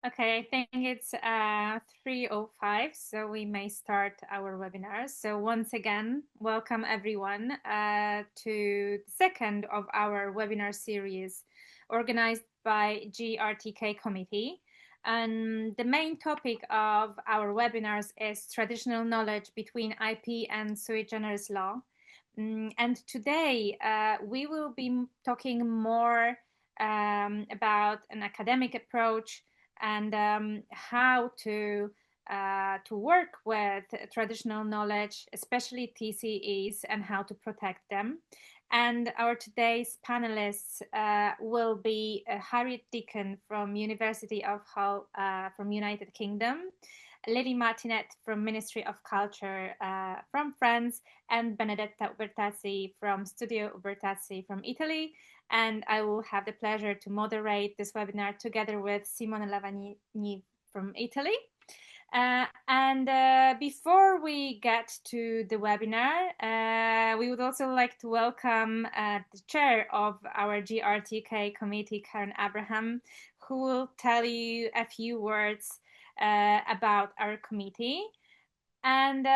Okay, I think it's 3:05, so we may start our webinar. So once again, welcome everyone to the second of our webinar series organized by GRTK committee. And the main topic of our webinars is traditional knowledge between IP and sui generis law. And today we will be talking more about an academic approach and how to work with traditional knowledge, especially TCEs, and how to protect them. And our today's panelists will be Harriet Deacon from University of Hull from United Kingdom, Lily Martinet from Ministry of Culture from France, and Benedetta Ubertazzi from Studio Ubertazzi from Italy. And I will have the pleasure to moderate this webinar together with Simona Lavagnini from Italy. Before we get to the webinar, we would also like to welcome the chair of our GRTK committee, Karen Abraham, who will tell you a few words about our committee and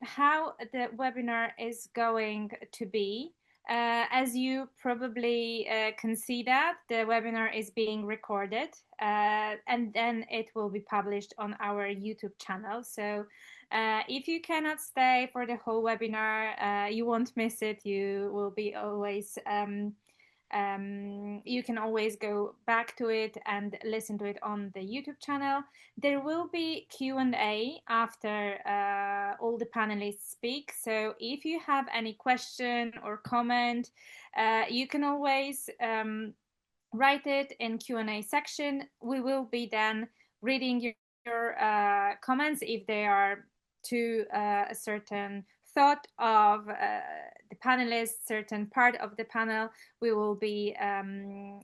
how the webinar is going to be. As you probably can see that the webinar is being recorded and then it will be published on our YouTube channel. So if you cannot stay for the whole webinar, you won't miss it. You will be always you can always go back to it and listen to it on the YouTube channel. There will be Q&A after all the panelists speak. So if you have any question or comment, you can always write it in Q&A section. We will be then reading your comments if they are to a certain thought of the panelists, certain part of the panel. We will be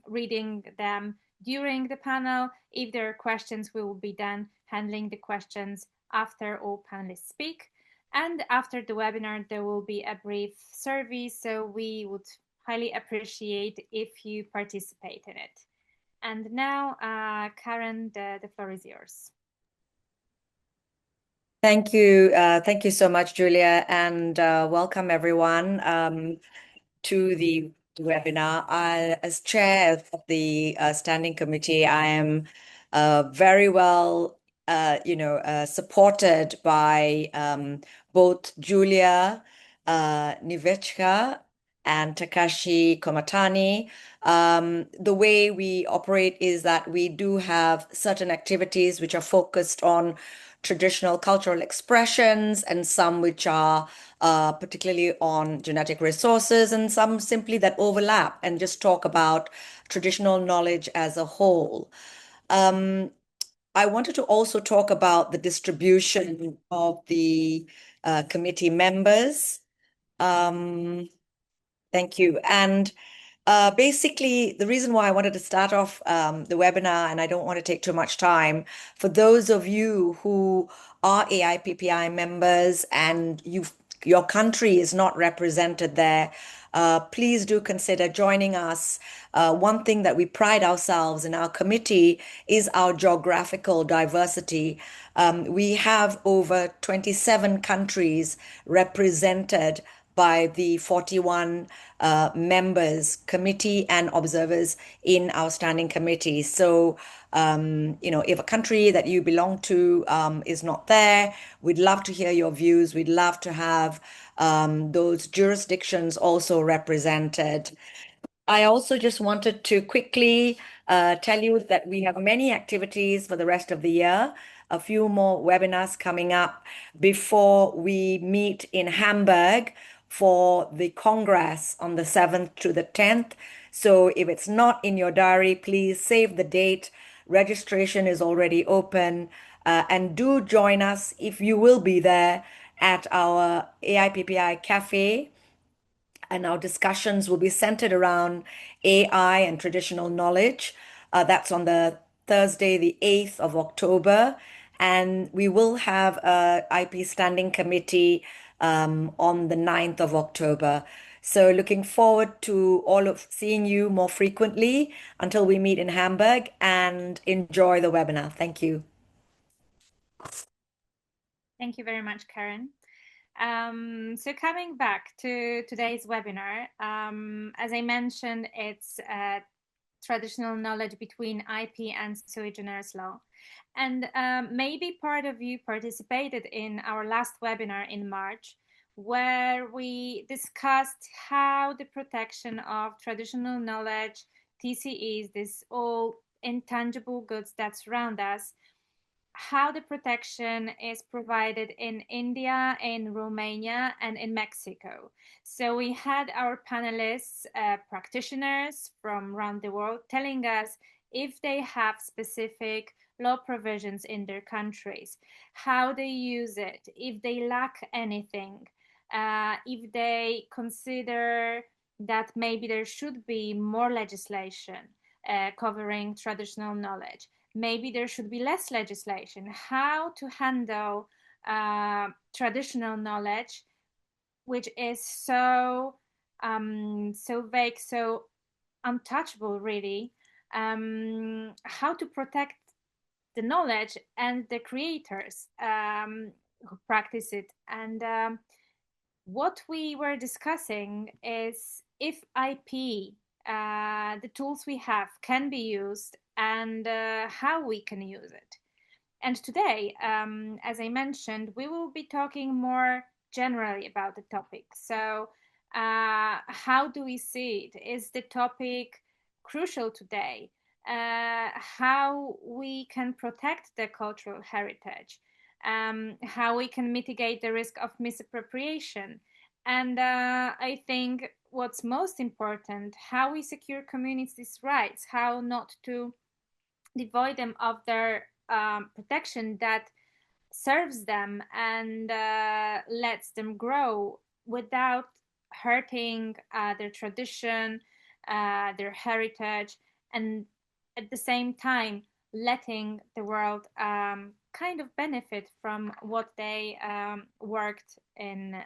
reading them during the panel. If there are questions, we will be then handling the questions after all panelists speak. And after the webinar, there will be a brief survey, so we would highly appreciate if you participate in it. And now, Karen, the floor is yours. Thank you. Thank you so much, Julia, and welcome everyone to the webinar. As chair of the standing committee, I am very well, supported by both Julia Niedźwiecka and Takashi Komatani. The way we operate is that we do have certain activities which are focused on traditional cultural expressions, and some which are particularly on genetic resources, and some simply that overlap and just talk about traditional knowledge as a whole. I wanted to also talk about the distribution of the committee members. Thank you. And basically, the reason why I wanted to start off the webinar, and I don't want to take too much time, for those of you who are AIPPI members and your country is not represented there, please do consider joining us. One thing that we pride ourselves in our committee is our geographical diversity. We have over 27 countries represented by the 41 members, committee and observers in our standing committee. So, if a country that you belong to is not there, we'd love to hear your views. We'd love to have those jurisdictions also represented. I also just wanted to quickly tell you that we have many activities for the rest of the year, a few more webinars coming up before we meet in Hamburg for the Congress on the 7th to the 10th. So if it's not in your diary, please save the date. Registration is already open. And do join us if you will be there at our AIPPI Cafe. And our discussions will be centered around AI and traditional knowledge. That's on the Thursday, the 8th of October. And we will have a IP standing committee on the 9th of October. So looking forward to all of seeing you more frequently until we meet in Hamburg, and enjoy the webinar. Thank you. Thank you very much, Karen. So coming back to today's webinar, as I mentioned, it's traditional knowledge between IP and sui generis law. And maybe part of you participated in our last webinar in March, where we discussed how the protection of traditional knowledge, TCEs, this all intangible goods that surround us, how the protection is provided in India, in Romania, and in Mexico. So we had our panelists, practitioners from around the world, telling us if they have specific law provisions in their countries, how they use it, if they lack anything, if they consider that maybe there should be more legislation covering traditional knowledge. Maybe there should be less legislation. How to handle traditional knowledge, which is so vague, so untouchable, really. How to protect the knowledge and the creators who practice it. And what we were discussing is if IP, the tools we have, can be used, and how we can use it. And today, as I mentioned, we will be talking more generally about the topic. So, how do we see it? Is the topic crucial today? How we can protect the cultural heritage? How we can mitigate the risk of misappropriation? And I think what's most important, how we secure communities' rights, how not to devoid them of their protection that serves them and lets them grow without hurting their tradition, their heritage, and at the same time letting the world kind of benefit from what they worked in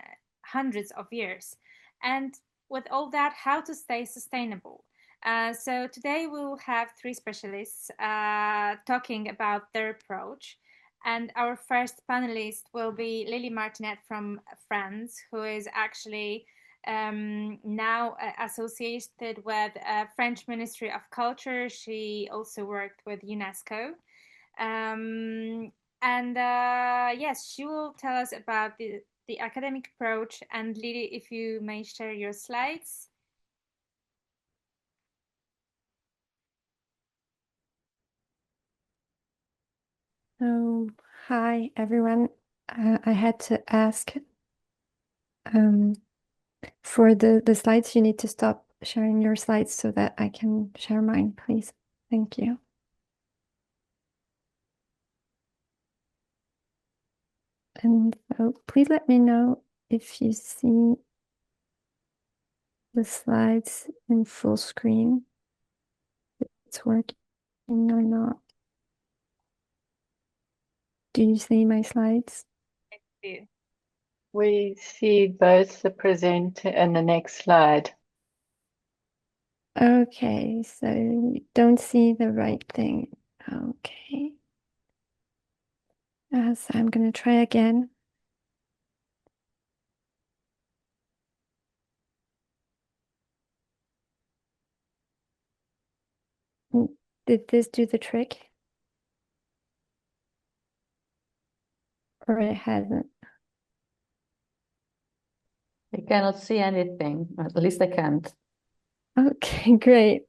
hundreds of years. And with all that, how to stay sustainable. So today we'll have three specialists talking about their approach. And our first panelist will be Lily Martinet from France, who is actually now associated with French Ministry of Culture. She also worked with UNESCO. And yes, she will tell us about the academic approach. And Lily, if you may share your slides. So, hi everyone. I had to ask for the slides, you need to stop sharing your slides so that I can share mine, please. Thank you. And so please let me know if you see the slides in full screen, if it's working or not. Do you see my slides? Thank you. We see both the presenter and the next slide. Okay, so you don't see the right thing. Okay. So I'm going to try again. Did this do the trick? Or it hasn't? I cannot see anything, at least I can't. Okay, great.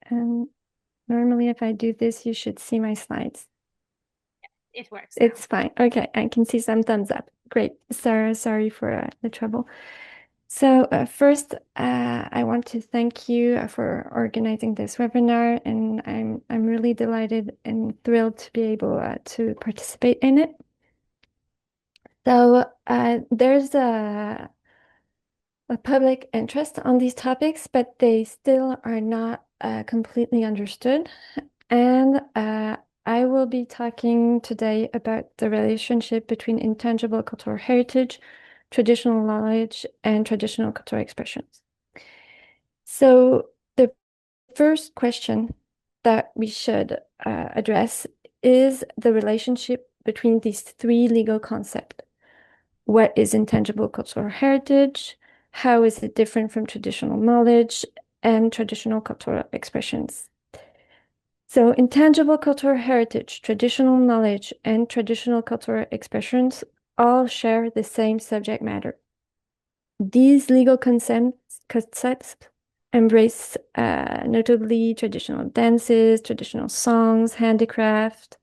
And normally if I do this, you should see my slides. It works now. It's fine. Okay, I can see some thumbs up. Great. Sorry for the trouble. So first, I want to thank you for organizing this webinar, and I'm really delighted and thrilled to be able to participate in it. So there's a public interest on these topics, but they still are not completely understood. And I will be talking today about the relationship between intangible cultural heritage, traditional knowledge, and traditional cultural expressions. So the first question that we should address is the relationship between these three legal concepts. What is intangible cultural heritage? How is it different from traditional knowledge and traditional cultural expressions? So intangible cultural heritage, traditional knowledge, and traditional cultural expressions all share the same subject matter. These legal concepts embrace notably traditional dances, traditional songs, handicraft,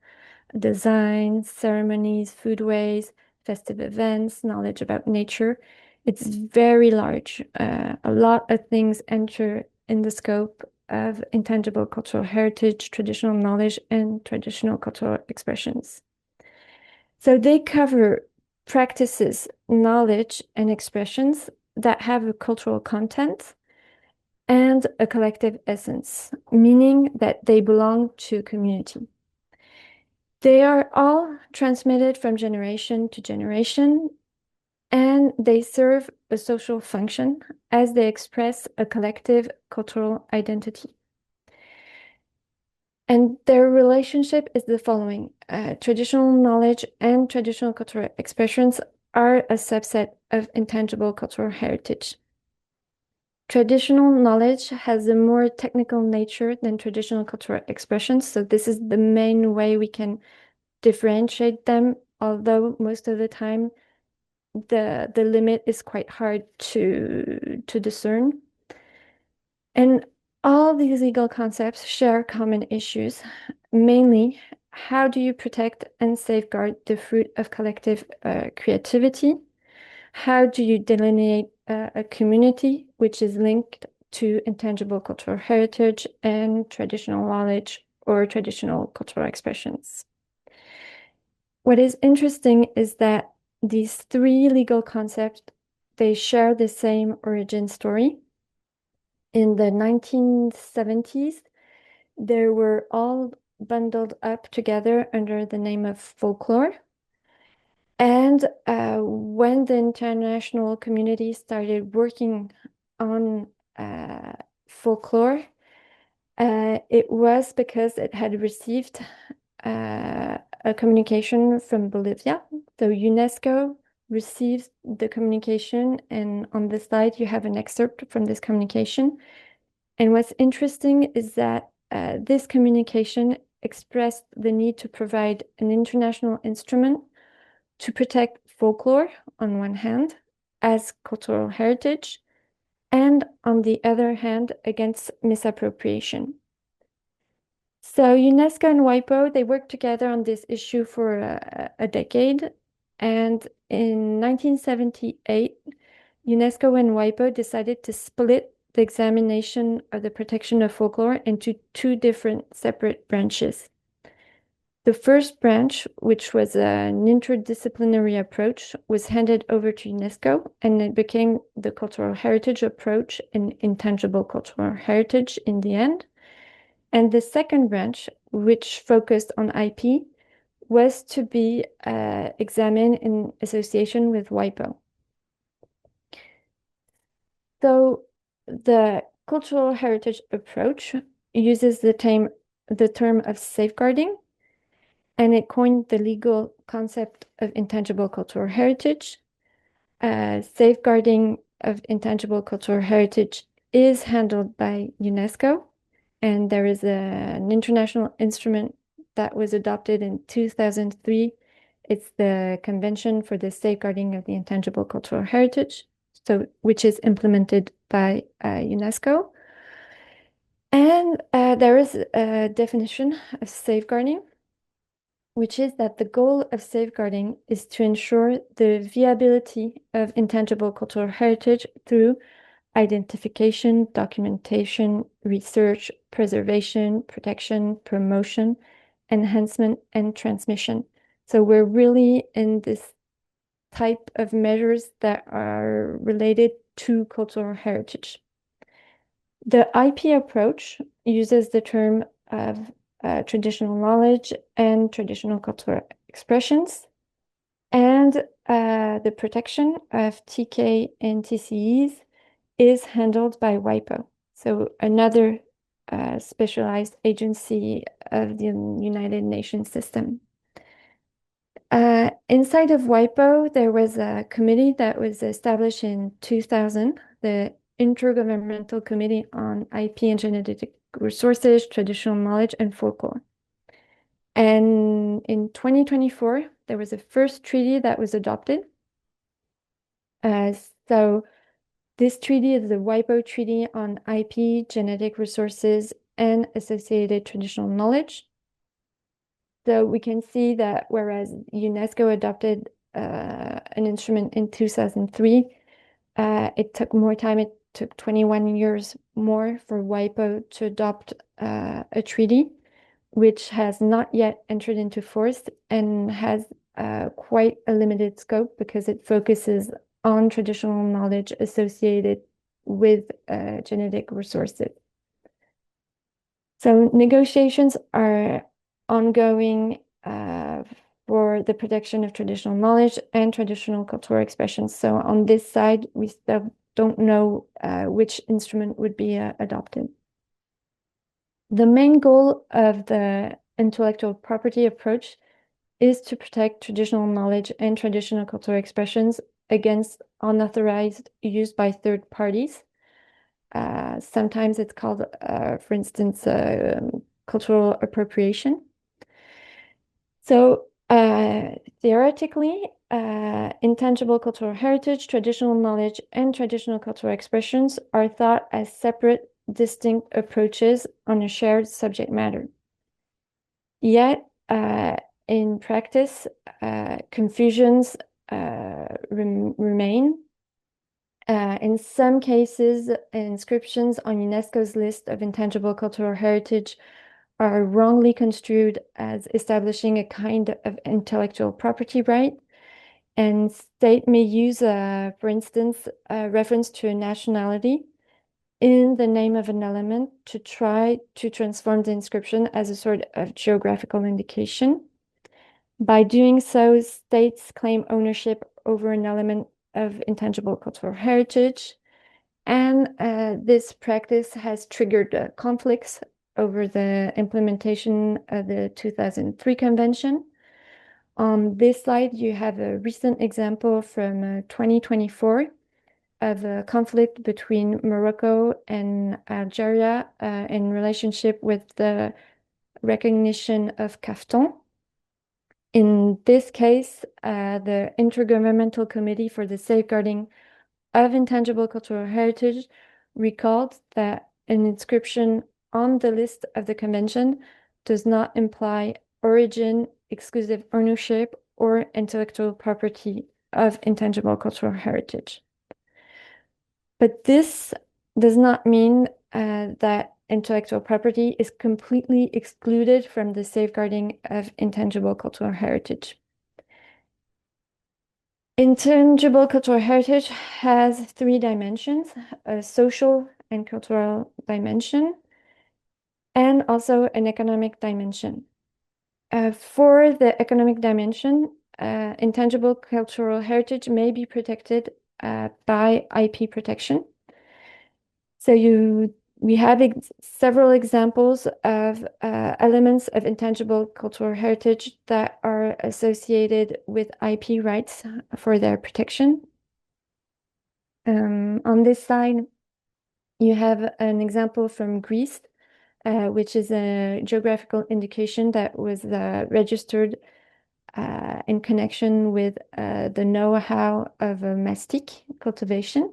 designs, ceremonies, foodways, festive events, knowledge about nature. It's very large. A lot of things enter in the scope of intangible cultural heritage, traditional knowledge, and traditional cultural expressions. So they cover practices, knowledge, and expressions that have a cultural content and a collective essence, meaning that they belong to a community. They are all transmitted from generation to generation, and they serve a social function as they express a collective cultural identity. And their relationship is the following. Traditional knowledge and traditional cultural expressions are a subset of intangible cultural heritage. Traditional knowledge has a more technical nature than traditional cultural expressions, so this is the main way we can differentiate them, although most of the time the limit is quite hard to discern. And all these legal concepts share common issues, mainly how do you protect and safeguard the fruit of collective creativity? How do you delineate a community which is linked to intangible cultural heritage and traditional knowledge or traditional cultural expressions? What is interesting is that these three legal concepts, they share the same origin story. In the 1970s, they were all bundled up together under the name of folklore. And when the international community started working on folklore, it was because it had received a communication from Bolivia. So UNESCO received the communication, and on the slide you have an excerpt from this communication. And what's interesting is that this communication expressed the need to provide an international instrument to protect folklore on one hand as cultural heritage, and on the other hand against misappropriation. So UNESCO and WIPO, they worked together on this issue for a decade. And in 1978, UNESCO and WIPO decided to split the examination of the protection of folklore into two different separate branches. The first branch, which was an interdisciplinary approach, was handed over to UNESCO, and it became the cultural heritage approach and intangible cultural heritage in the end. And the second branch, which focused on IP, was to be examined in association with WIPO. So the cultural heritage approach uses the term of safeguarding, and it coined the legal concept of intangible cultural heritage. Safeguarding of intangible cultural heritage is handled by UNESCO, and there is an international instrument that was adopted in 2003. It's the Convention for the Safeguarding of the Intangible Cultural Heritage, which is implemented by UNESCO. And there is a definition of safeguarding, which is that the goal of safeguarding is to ensure the viability of intangible cultural heritage through identification, documentation, research, preservation, protection, promotion, enhancement, and transmission. So we're really in this type of measures that are related to cultural heritage. The IP approach uses the term of traditional knowledge and traditional cultural expressions, and the protection of TK and TCEs is handled by WIPO, so another specialized agency of the United Nations system. Inside of WIPO, there was a committee that was established in 2000, the Intergovernmental Committee on IP and Genetic Resources, Traditional Knowledge, and Folklore. And in 2024, there was a first treaty that was adopted. So this treaty is the WIPO Treaty on IP, Genetic Resources, and Associated Traditional Knowledge. So we can see that whereas UNESCO adopted an instrument in 2003, it took more time. It took 21 years more for WIPO to adopt a treaty, which has not yet entered into force and has quite a limited scope because it focuses on traditional knowledge associated with genetic resources. So negotiations are ongoing for the protection of traditional knowledge and traditional cultural expressions. So on this side, we still don't know which instrument would be adopted. The main goal of the intellectual property approach is to protect traditional knowledge and traditional cultural expressions against unauthorized use by third parties. Sometimes it's called, for instance, cultural appropriation. So theoretically, intangible cultural heritage, traditional knowledge, and traditional cultural expressions are thought as separate, distinct approaches on a shared subject matter. Yet, in practice, confusions remain. In some cases, inscriptions on UNESCO's list of intangible cultural heritage are wrongly construed as establishing a kind of intellectual property right, and state may use, for instance, a reference to a nationality in the name of an element to try to transform the inscription as a sort of geographical indication. By doing so, states claim ownership over an element of intangible cultural heritage, and this practice has triggered conflicts over the implementation of the 2003 convention. On this slide, you have a recent example from 2024 of a conflict between Morocco and Algeria in relationship with the recognition of Kaftan. In this case, the Intergovernmental Committee for the Safeguarding of Intangible Cultural Heritage recalled that an inscription on the list of the convention does not imply origin, exclusive ownership, or intellectual property of intangible cultural heritage. But this does not mean that intellectual property is completely excluded from the safeguarding of intangible cultural heritage. Intangible cultural heritage has three dimensions: a social and cultural dimension, and also an economic dimension. For the economic dimension, intangible cultural heritage may be protected by IP protection. So we have several examples of elements of intangible cultural heritage that are associated with IP rights for their protection. On this side, you have an example from Greece, which is a geographical indication that was registered in connection with the know-how of mastic cultivation.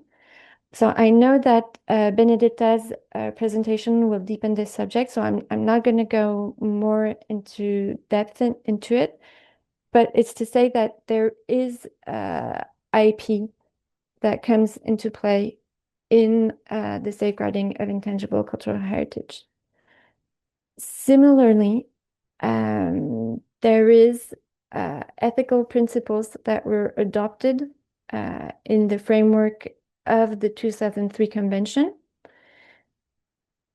So I know that Benedetta's presentation will deepen this subject, so I'm not going to go more into depth into it, but it's to say that there is IP that comes into play in the safeguarding of intangible cultural heritage. Similarly, there is ethical principles that were adopted in the framework of the 2003 convention,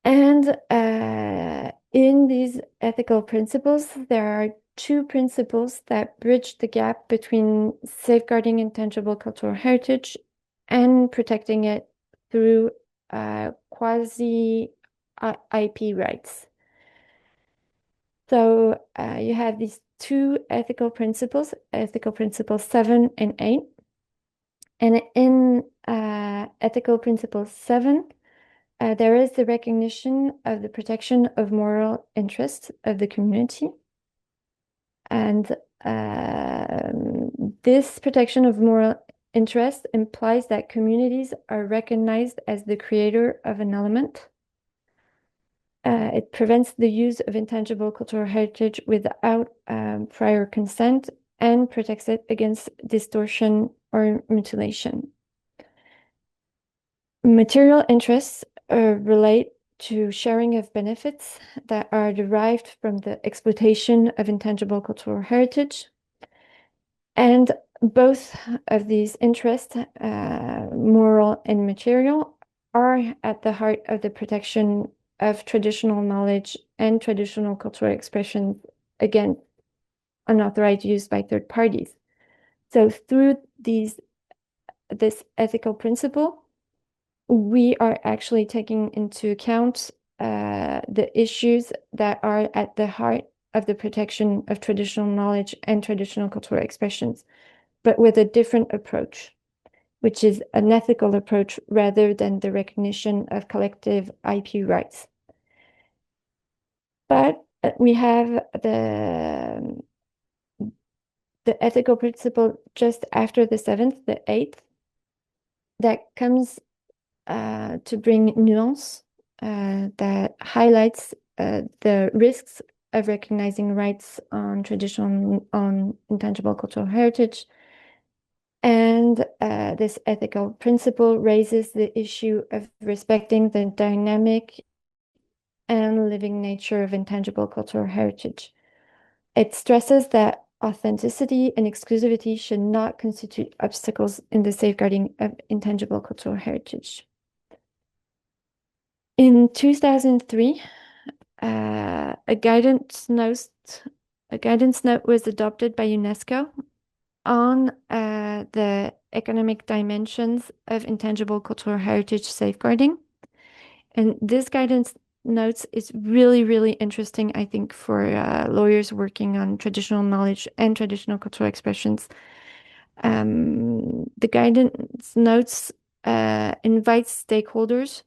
and In these ethical principles, there are two principles that bridge the gap between safeguarding intangible cultural heritage and protecting it through quasi IP rights. So you have these two ethical principles 7 and 8. And in ethical principle 7, there is the recognition of the protection of moral interests of the community. And this protection of moral interest implies that communities are recognized as the creator of an element. It prevents the use of intangible cultural heritage without prior consent and protects it against distortion or mutilation. Material interests relate to sharing of benefits that are derived from the exploitation of intangible cultural heritage. And both of these interests, moral and material, are at the heart of the protection of traditional knowledge and traditional cultural expressions against unauthorized use by third parties. So through this ethical principle, we are actually taking into account the issues that are at the heart of the protection of traditional knowledge and traditional cultural expressions, but with a different approach, which is an ethical approach rather than the recognition of collective IP rights. But we have the ethical principle just after the 7th, the 8th, that comes to bring nuance that highlights the risks of recognizing rights on intangible cultural heritage. And this ethical principle raises the issue of respecting the dynamic and living nature of intangible cultural heritage. It stresses that authenticity and exclusivity should not constitute obstacles in the safeguarding of intangible cultural heritage. In 2003, a guidance note was adopted by UNESCO on the economic dimensions of intangible cultural heritage safeguarding. And this guidance notes is really, really interesting, I think, for lawyers working on traditional knowledge and traditional cultural expressions. The guidance notes invites stakeholders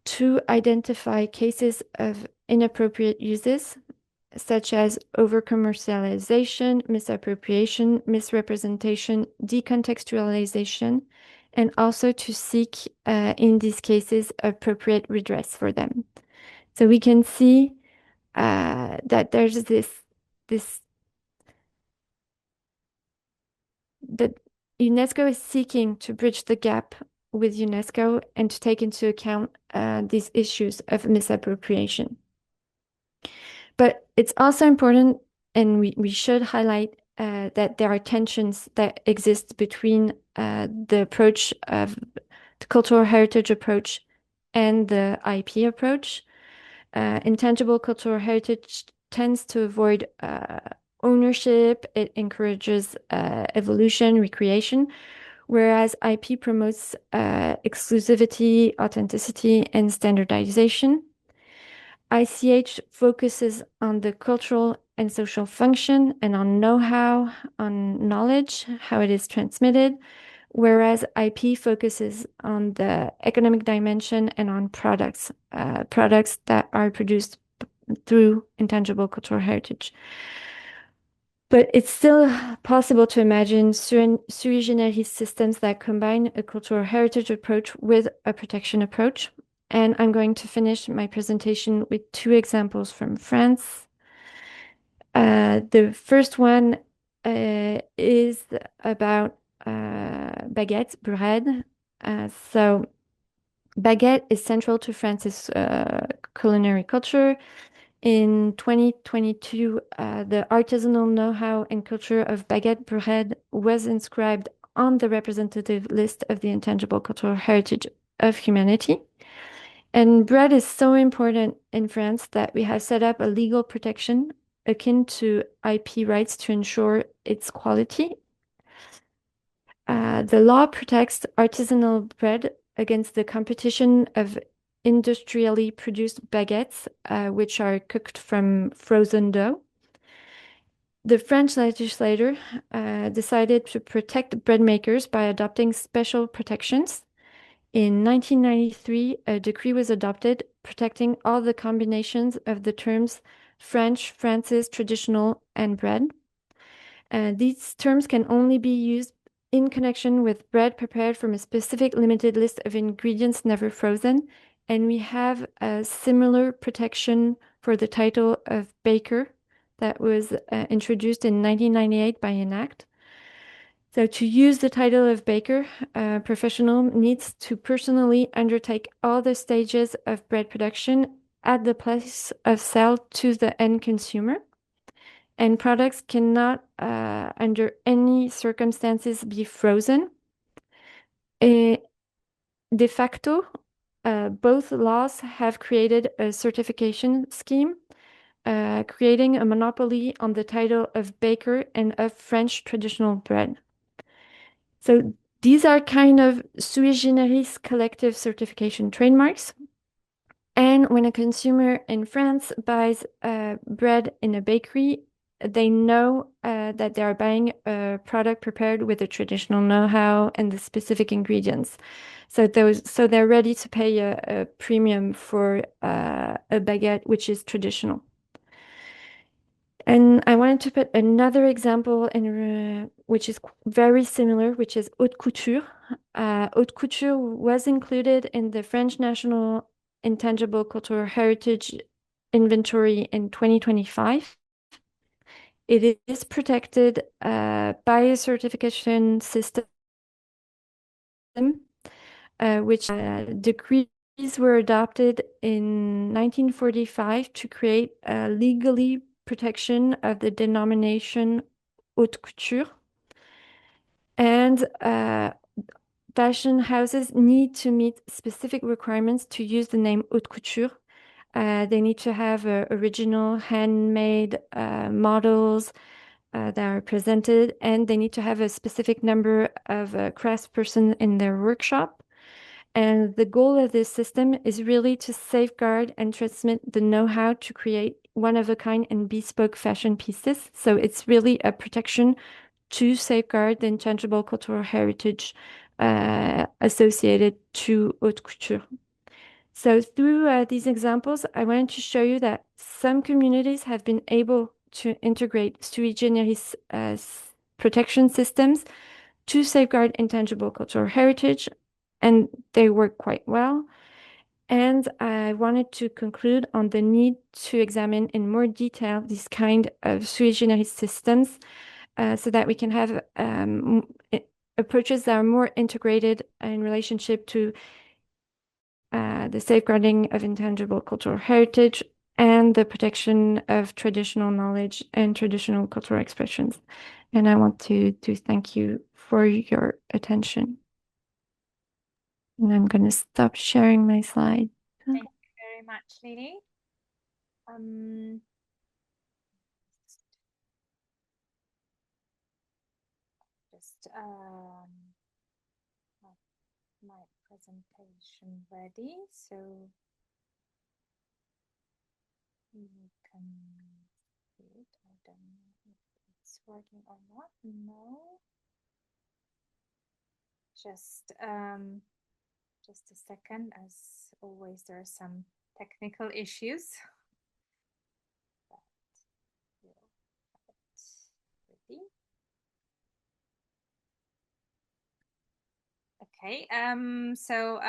to identify cases of inappropriate uses, such as over-commercialization, misappropriation, misrepresentation, decontextualization, and also to seek, in these cases, appropriate redress for them. So we can see that there's that UNESCO is seeking to bridge the gap with UNESCO and to take into account these issues of misappropriation. But it's also important, and we should highlight that there are tensions that exist between the approach of the cultural heritage approach and the IP approach. Intangible cultural heritage tends to avoid ownership. It encourages evolution, recreation, whereas IP promotes exclusivity, authenticity, and standardization. ICH focuses on the cultural and social function and on know-how, on knowledge, how it is transmitted, whereas IP focuses on the economic dimension and on products that are produced through intangible cultural heritage. But it's still possible to imagine sui generis systems that combine a cultural heritage approach with a protection approach. And I'm going to finish my presentation with two examples from France. The first one is about baguette, bread. So baguette is central to France's culinary culture. In 2022, the artisanal know-how and culture of baguette bread was inscribed on the representative list of the intangible cultural heritage of humanity. And bread is so important in France that we have set up a legal protection akin to IP rights to ensure its quality. The law protects artisanal bread against the competition of industrially produced baguettes, which are cooked from frozen dough. The French legislature decided to protect bread makers by adopting special protections. In 1993, a decree was adopted protecting all the combinations of the terms French, Francis, traditional, and bread. These terms can only be used in connection with bread prepared from a specific limited list of ingredients never frozen. And we have a similar protection for the title of baker that was introduced in 1998 by an act. So to use the title of baker, a professional needs to personally undertake all the stages of bread production at the place of sale to the end consumer. And products cannot, under any circumstances, be frozen. De facto, both laws have created a certification scheme, creating a monopoly on the title of baker and of French traditional bread. So these are kind of sui generis collective certification trademarks. And when a consumer in France buys bread in a bakery, they know that they are buying a product prepared with the traditional know-how and the specific ingredients. So they're ready to pay a premium for a baguette which is traditional. And I wanted to put another example in which is very similar, which is haute couture. Haute couture was included in the French National Intangible Cultural Heritage Inventory in 2025. It is protected by a certification system, which decrees were adopted in 1945 to create a legally protection of the denomination haute couture. And fashion houses need to meet specific requirements to use the name haute couture. They need to have original handmade models that are presented, and they need to have a specific number of craftspersons in their workshop. And the goal of this system is really to safeguard and transmit the know-how to create one-of-a-kind and bespoke fashion pieces. So it's really a protection to safeguard the intangible cultural heritage associated to haute couture. So through these examples, I wanted to show you that some communities have been able to integrate sui generis protection systems to safeguard intangible cultural heritage, and they work quite well. And I wanted to conclude on the need to examine in more detail these kind of sui generis systems so that we can have approaches that are more integrated in relationship to the safeguarding of intangible cultural heritage and the protection of traditional knowledge and traditional cultural expressions. And I want to thank you for your attention. And I'm going to stop sharing my slide. Thank you very much, Lily. Just my presentation ready, so you can see it. I don't know if it's working or not. No. Just a second. As always, there are some technical issues. But we'll have it ready. Okay, so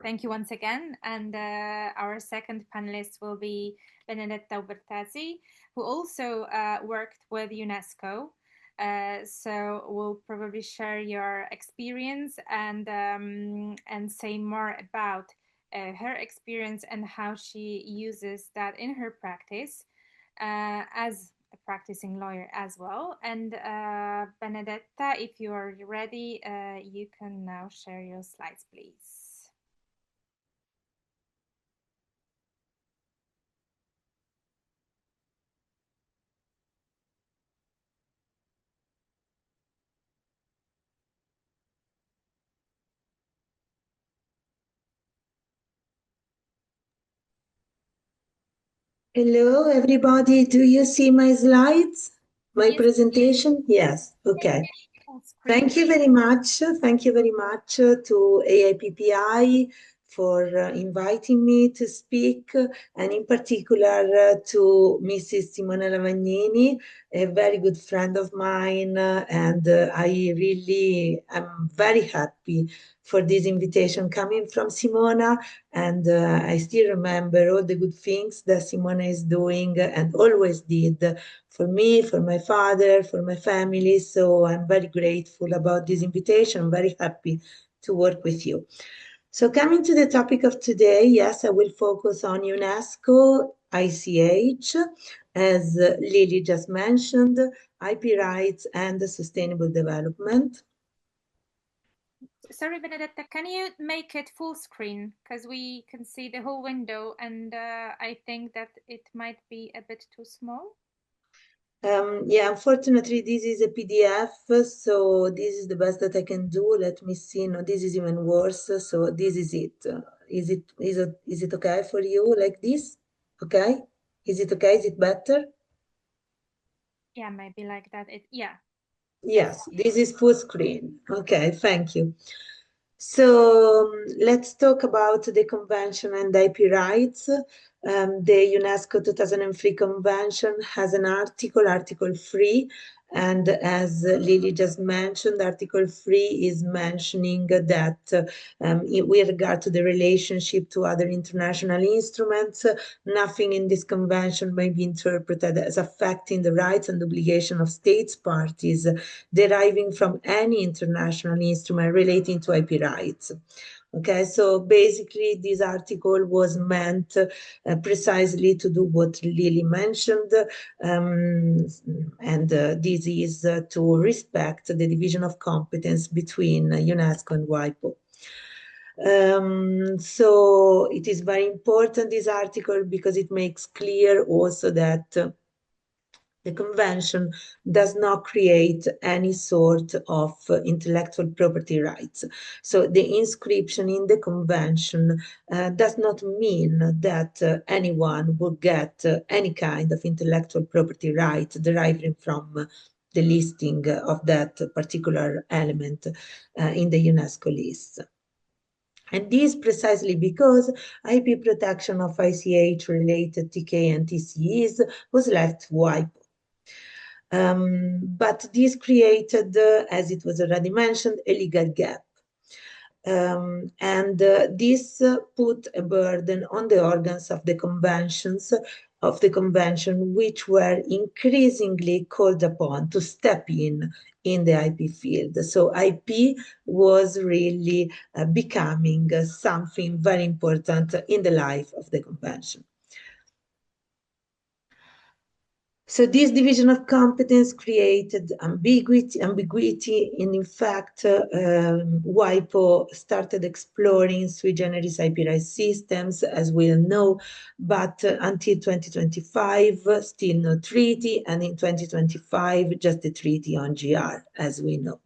thank you once again. And our second panelist will be Benedetta Ubertazzi, who also worked with UNESCO. So we'll probably share your experience and say more about her experience and how she uses that in her practice as a practicing lawyer as well. And Benedetta, if you are ready, you can now share your slides, please. Hello, everybody. Do you see my slides? My Yes. presentation? Yes. Okay. Full screen. Thank you very much. Thank you very much to AIPPI for inviting me to speak, and in particular to Mrs. Simona Lavagnini, a very good friend of mine, and I really am very happy for this invitation coming from Simona, and I still remember all the good things that Simona is doing and always did for me, for my father, for my family. So I'm very grateful about this invitation. I'm very happy to work with you. So coming to the topic of today, yes, I will focus on UNESCO, ICH, as Lily just mentioned, IP rights and sustainable development. Sorry, Benedetta, can you make it full screen? Because we can see the whole window, and I think that it might be a bit too small. Yeah, unfortunately, this is a PDF, so this is the best that I can do. Let me see. No, this is even worse. So this is it. Is it okay for you like this? Okay. Is it okay? Is it better? Yeah, maybe like that. Yes, this is full screen. Okay, thank you. So let's talk about the convention and IP rights. The UNESCO 2003 convention has an Article 3, and as Lily just mentioned, Article 3 is mentioning that with regard to the relationship to other international instruments, nothing in this convention may be interpreted as affecting the rights and obligation of states parties deriving from any international instrument relating to IP rights. Okay, so basically this article was meant precisely to do what Lily mentioned, and this is to respect the division of competence between UNESCO and WIPO. So it is very important, this article, because it makes clear also that the convention does not create any sort of intellectual property rights. So the inscription in the convention does not mean that anyone will get any kind of intellectual property right deriving from the listing of that particular element in the UNESCO list. And this precisely because IP protection of ICH related TK and TCEs was left wide. But this created, as it was already mentioned, a legal gap. And this put a burden on the organs of the convention, which were increasingly called upon to step in the IP field. So IP was really becoming something very important in the life of the convention. So this division of competence created ambiguity, and in fact, WIPO started exploring sui generis IP rights systems, as we all know, but until 2025, still no treaty, and in 2025, just a treaty on GR, as we know.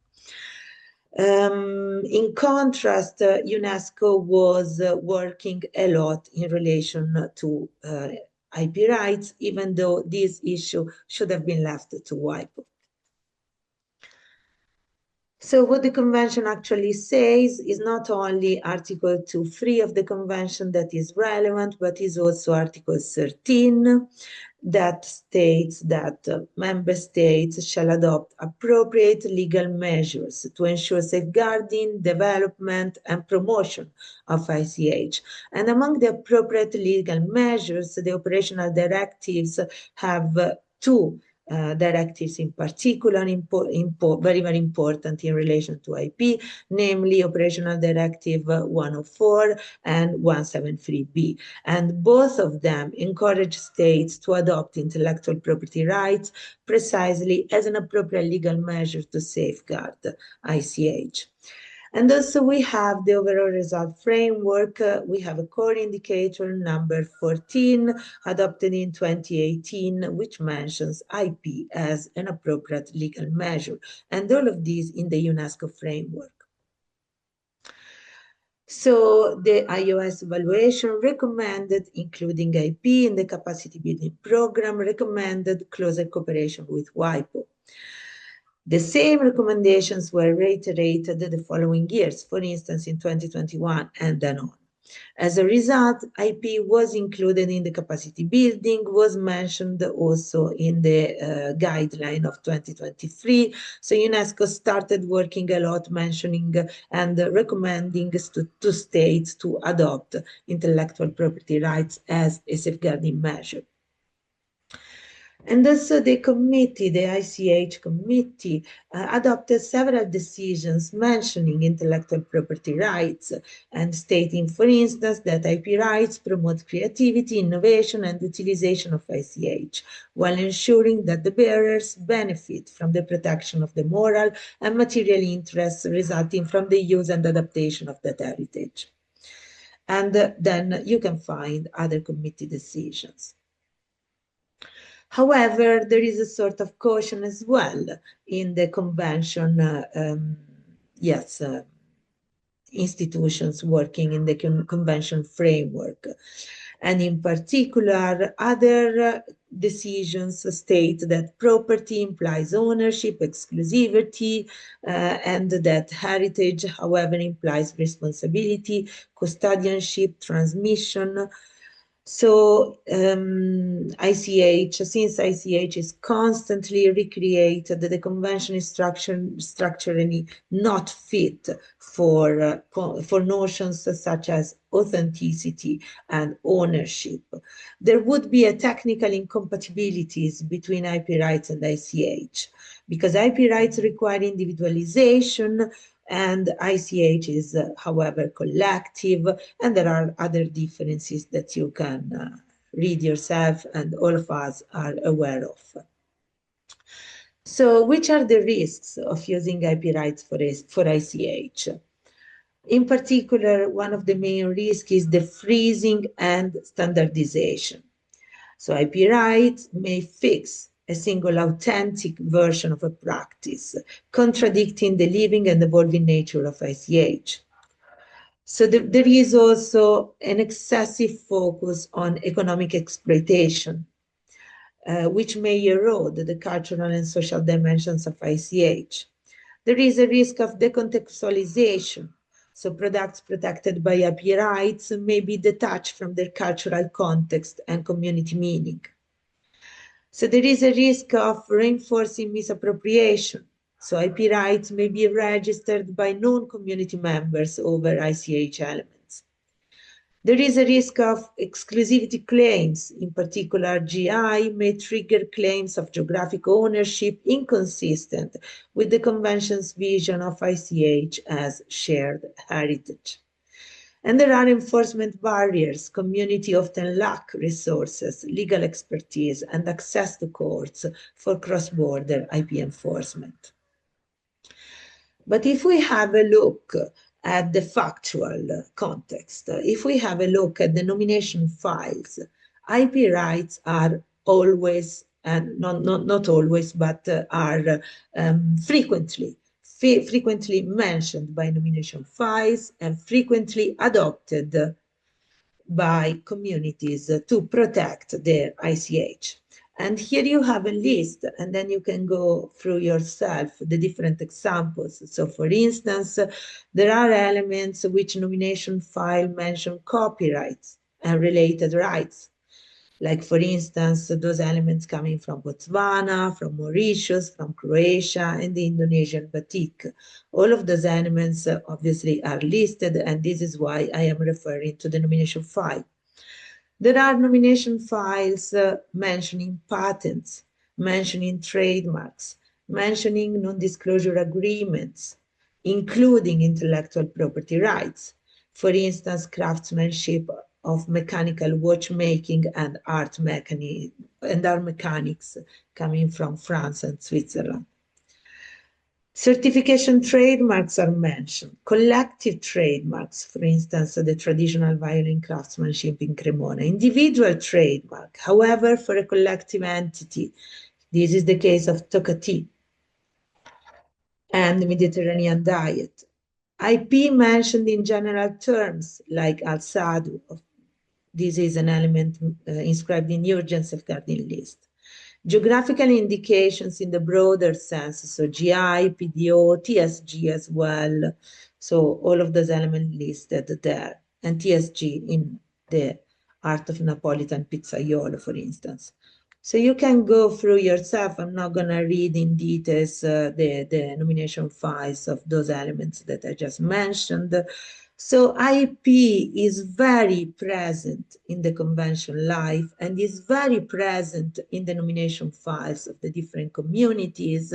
In contrast, UNESCO was working a lot in relation to IP rights, even though this issue should have been left to WIPO. So what the convention actually says is not only Article 2.3 of the convention that is relevant, but is also Article 13 that states that member states shall adopt appropriate legal measures to ensure safeguarding, development, and promotion of ICH. And among the appropriate legal measures, the operational directives have two directives in particular, very, very important in relation to IP, namely Operational Directive 104 and 173B. And both of them encourage states to adopt intellectual property rights precisely as an appropriate legal measure to safeguard ICH. And also we have the overall result framework. We have a core indicator number 14 adopted in 2018, which mentions IP as an appropriate legal measure. And all of these in the UNESCO framework. So the iOS evaluation recommended including IP in the capacity building program, recommended closer cooperation with WIPO. The same recommendations were reiterated the following years, for instance, in 2021 and then on. As a result, IP was included in the capacity building, was mentioned also in the guideline of 2023. So UNESCO started working a lot, mentioning and recommending to states to adopt intellectual property rights as a safeguarding measure. And also the committee, the ICH committee, adopted several decisions mentioning intellectual property rights and stating, for instance, that IP rights promote creativity, innovation, and utilization of ICH, while ensuring that the bearers benefit from the protection of the moral and material interests resulting from the use and adaptation of that heritage. And then you can find other committee decisions. However, there is a sort of caution as well in the convention, institutions working in the convention framework. And in particular, other decisions state that property implies ownership, exclusivity, and that heritage, however, implies responsibility, custodianship, transmission. So since ICH is constantly recreated, the convention is structurally not fit for notions such as authenticity and ownership. There would be a technical incompatibilities between IP rights and ICH, because IP rights require individualization, and ICH is, however, collective, and there are other differences that you can read yourself and all of us are aware of. So which are the risks of using IP rights for ICH? In particular, one of the main risks is the freezing and standardization. So IP rights may fix a single authentic version of a practice, contradicting the living and evolving nature of ICH. So there is also an excessive focus on economic exploitation, which may erode the cultural and social dimensions of ICH. There is a risk of decontextualization. So products protected by IP rights may be detached from their cultural context and community meaning. So there is a risk of reinforcing misappropriation. So IP rights may be registered by non-community members over ICH elements. There is a risk of exclusivity claims. In particular, GI may trigger claims of geographic ownership inconsistent with the Convention's vision of ICH as shared heritage. And there are enforcement barriers. Community often lack resources, legal expertise, and access to courts for cross-border IP enforcement. But if we have a look at the factual context, if we have a look at the nomination files, IP rights are always, and not always, but are frequently mentioned by nomination files and frequently adopted by communities to protect their ICH. And here you have a list, and then you can go through yourself the different examples. So for instance, there are elements which nomination file mention copyrights and related rights. Like, for instance, those elements coming from Botswana, from Mauritius, from Croatia, and the Indonesian batik. All of those elements obviously are listed, and this is why I am referring to the nomination file. There are nomination files mentioning patents, mentioning trademarks, mentioning non-disclosure agreements, including intellectual property rights. For instance, craftsmanship of mechanical watchmaking and art mechanics coming from France and Switzerland. Certification trademarks are mentioned. Collective trademarks, for instance, the traditional violin craftsmanship in Cremona. Individual trademark, however, for a collective entity. This is the case of Tocati and the Mediterranean diet. IP mentioned in general terms, like al-Sadu. This is an element inscribed in urgent safeguarding list. Geographical indications in the broader sense, so GI, PDO, TSG as well. So all of those elements listed there. And TSG in the Art of Napolitan Pizzaiolo, for instance. So you can go through yourself. I'm not going to read in details the nomination files of those elements that I just mentioned. So IP is very present in the convention life and is very present in the nomination files of the different communities.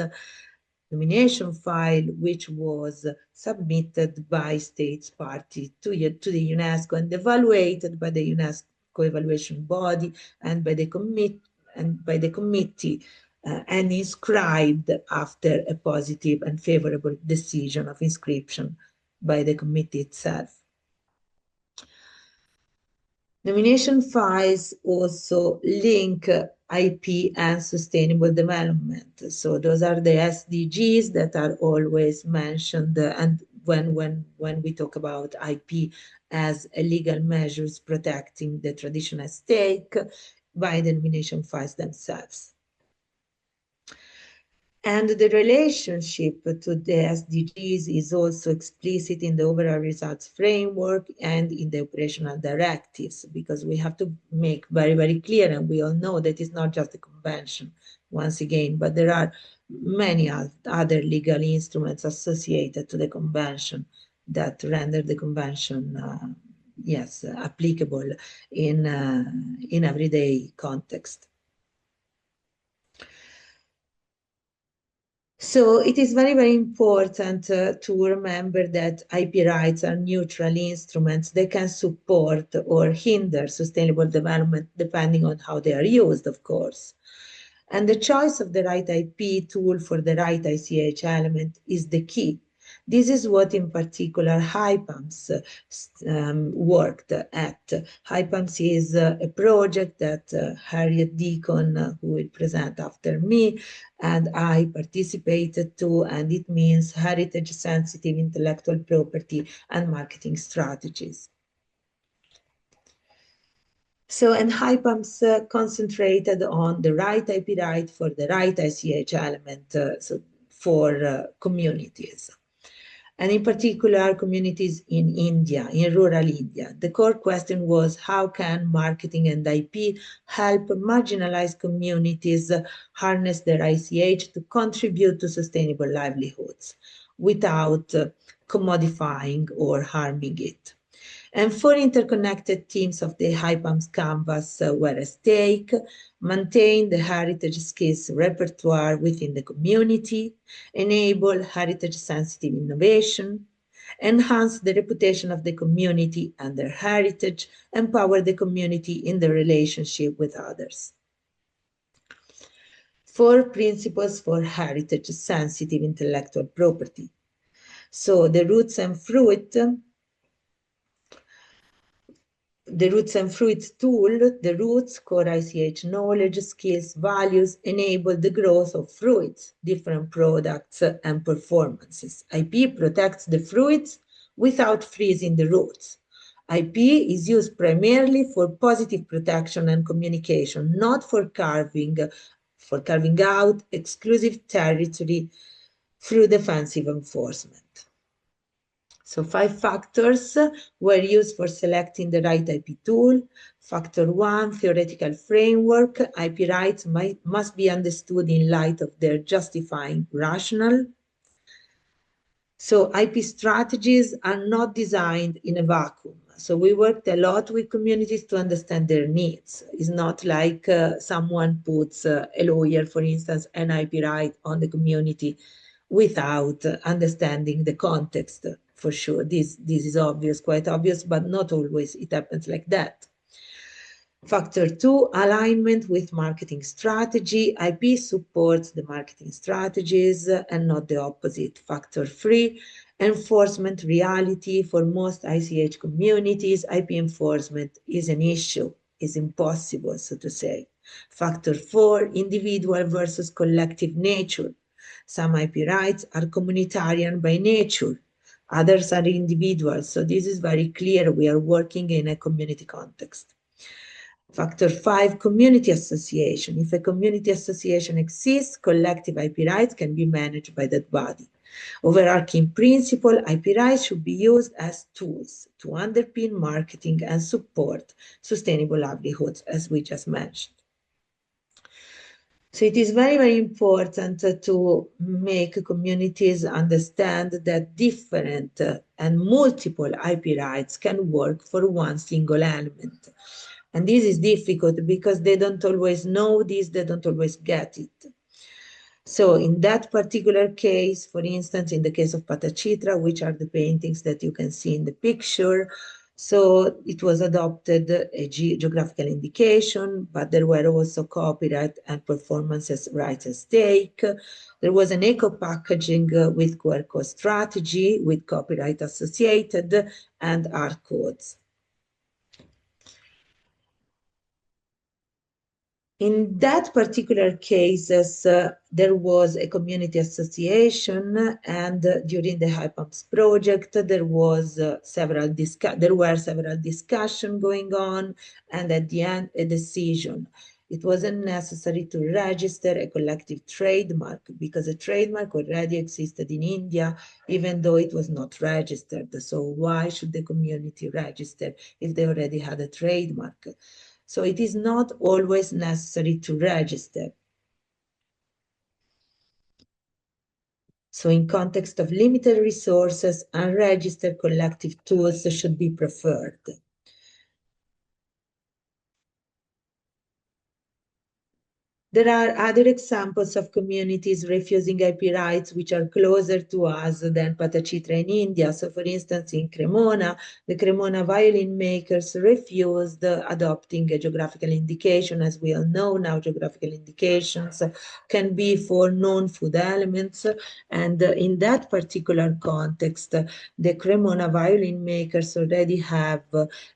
Nomination file which was submitted by states party to the UNESCO and evaluated by the UNESCO evaluation body and by the committee and inscribed after a positive and favorable decision of inscription by the committee itself. Nomination files also link IP and sustainable development. So those are the SDGs that are always mentioned, and when we talk about IP as a legal measures protecting the traditional stake by the nomination files themselves. And the relationship to the SDGs is also explicit in the overall results framework and in the operational directives, because we have to make very, very clear, and we all know that it's not just the convention, once again, but there are many other legal instruments associated to the convention that render the convention, yes, applicable in everyday context. So it is very, very important to remember that IP rights are neutral instruments. They can support or hinder sustainable development depending on how they are used, of course. And the choice of the right IP tool for the right ICH element is the key. This is what in particular HIPAMS worked at. HIPAMS is a project that Harriet Deacon, who will present after me, and I participated to, and it means heritage sensitive intellectual property and marketing strategies. So, and HIPAMS concentrated on the right IP right for the right ICH element so for communities. And in particular, communities in India, in rural India. The core question was, how can marketing and IP help marginalized communities harness their ICH to contribute to sustainable livelihoods without commodifying or harming it? And 4 interconnected teams of the HIPAMS canvas were at stake: maintain the heritage skills repertoire within the community, enable heritage-sensitive innovation, enhance the reputation of the community and their heritage, empower the community in the relationship with others. 4 principles for heritage-sensitive intellectual property. So the roots and fruits tool, the roots, core ICH knowledge, skills, values, enable the growth of fruits, different products and performances. IP protects the fruits without freezing the roots. IP is used primarily for positive protection and communication, not for carving out exclusive territory through defensive enforcement. So 5 factors were used for selecting the right IP tool. Factor 1, theoretical framework. IP rights must be understood in light of their justifying rationale. So IP strategies are not designed in a vacuum. So we worked a lot with communities to understand their needs. It's not like someone puts a lawyer, for instance, an IP right on the community without understanding the context. For sure, this is obvious, quite obvious, but not always it happens like that. Factor 2, alignment with marketing strategy. IP supports the marketing strategies and not the opposite. Factor 3, enforcement reality. For most ICH communities, IP enforcement is an issue, is impossible, so to say. Factor 4, individual versus collective nature. Some IP rights are communitarian by nature. Others are individuals. So this is very clear. We are working in a community context. Factor 5, community association. If a community association exists, collective IP rights can be managed by that body. Overarching principle, IP rights should be used as tools to underpin marketing and support sustainable livelihoods, as we just mentioned. So it is very, very important to make communities understand that different and multiple IP rights can work for one single element. And this is difficult because they don't always know this, they don't always get it. So in that particular case, for instance, in the case of Patachitra, which are the paintings that you can see in the picture, so it was adopted a geographical indication, but there were also copyright and performance rights at stake. There was an eco-packaging with QR code strategy, with copyright associated, and art codes. In that particular cases, there was a community association, and during the AIPPI project, there were several discussions going on, and at the end, a decision. It wasn't necessary to register a collective trademark because a trademark already existed in India, even though it was not registered. So why should the community register if they already had a trademark? So it is not always necessary to register. So in context of limited resources, unregistered collective tools should be preferred. There are other examples of communities refusing IP rights which are closer to us than Patachitra in India. So for instance, in Cremona, the Cremona violin makers refused adopting a geographical indication. As we all know now, geographical indications can be for non-food elements. And in that particular context, the Cremona violin makers already have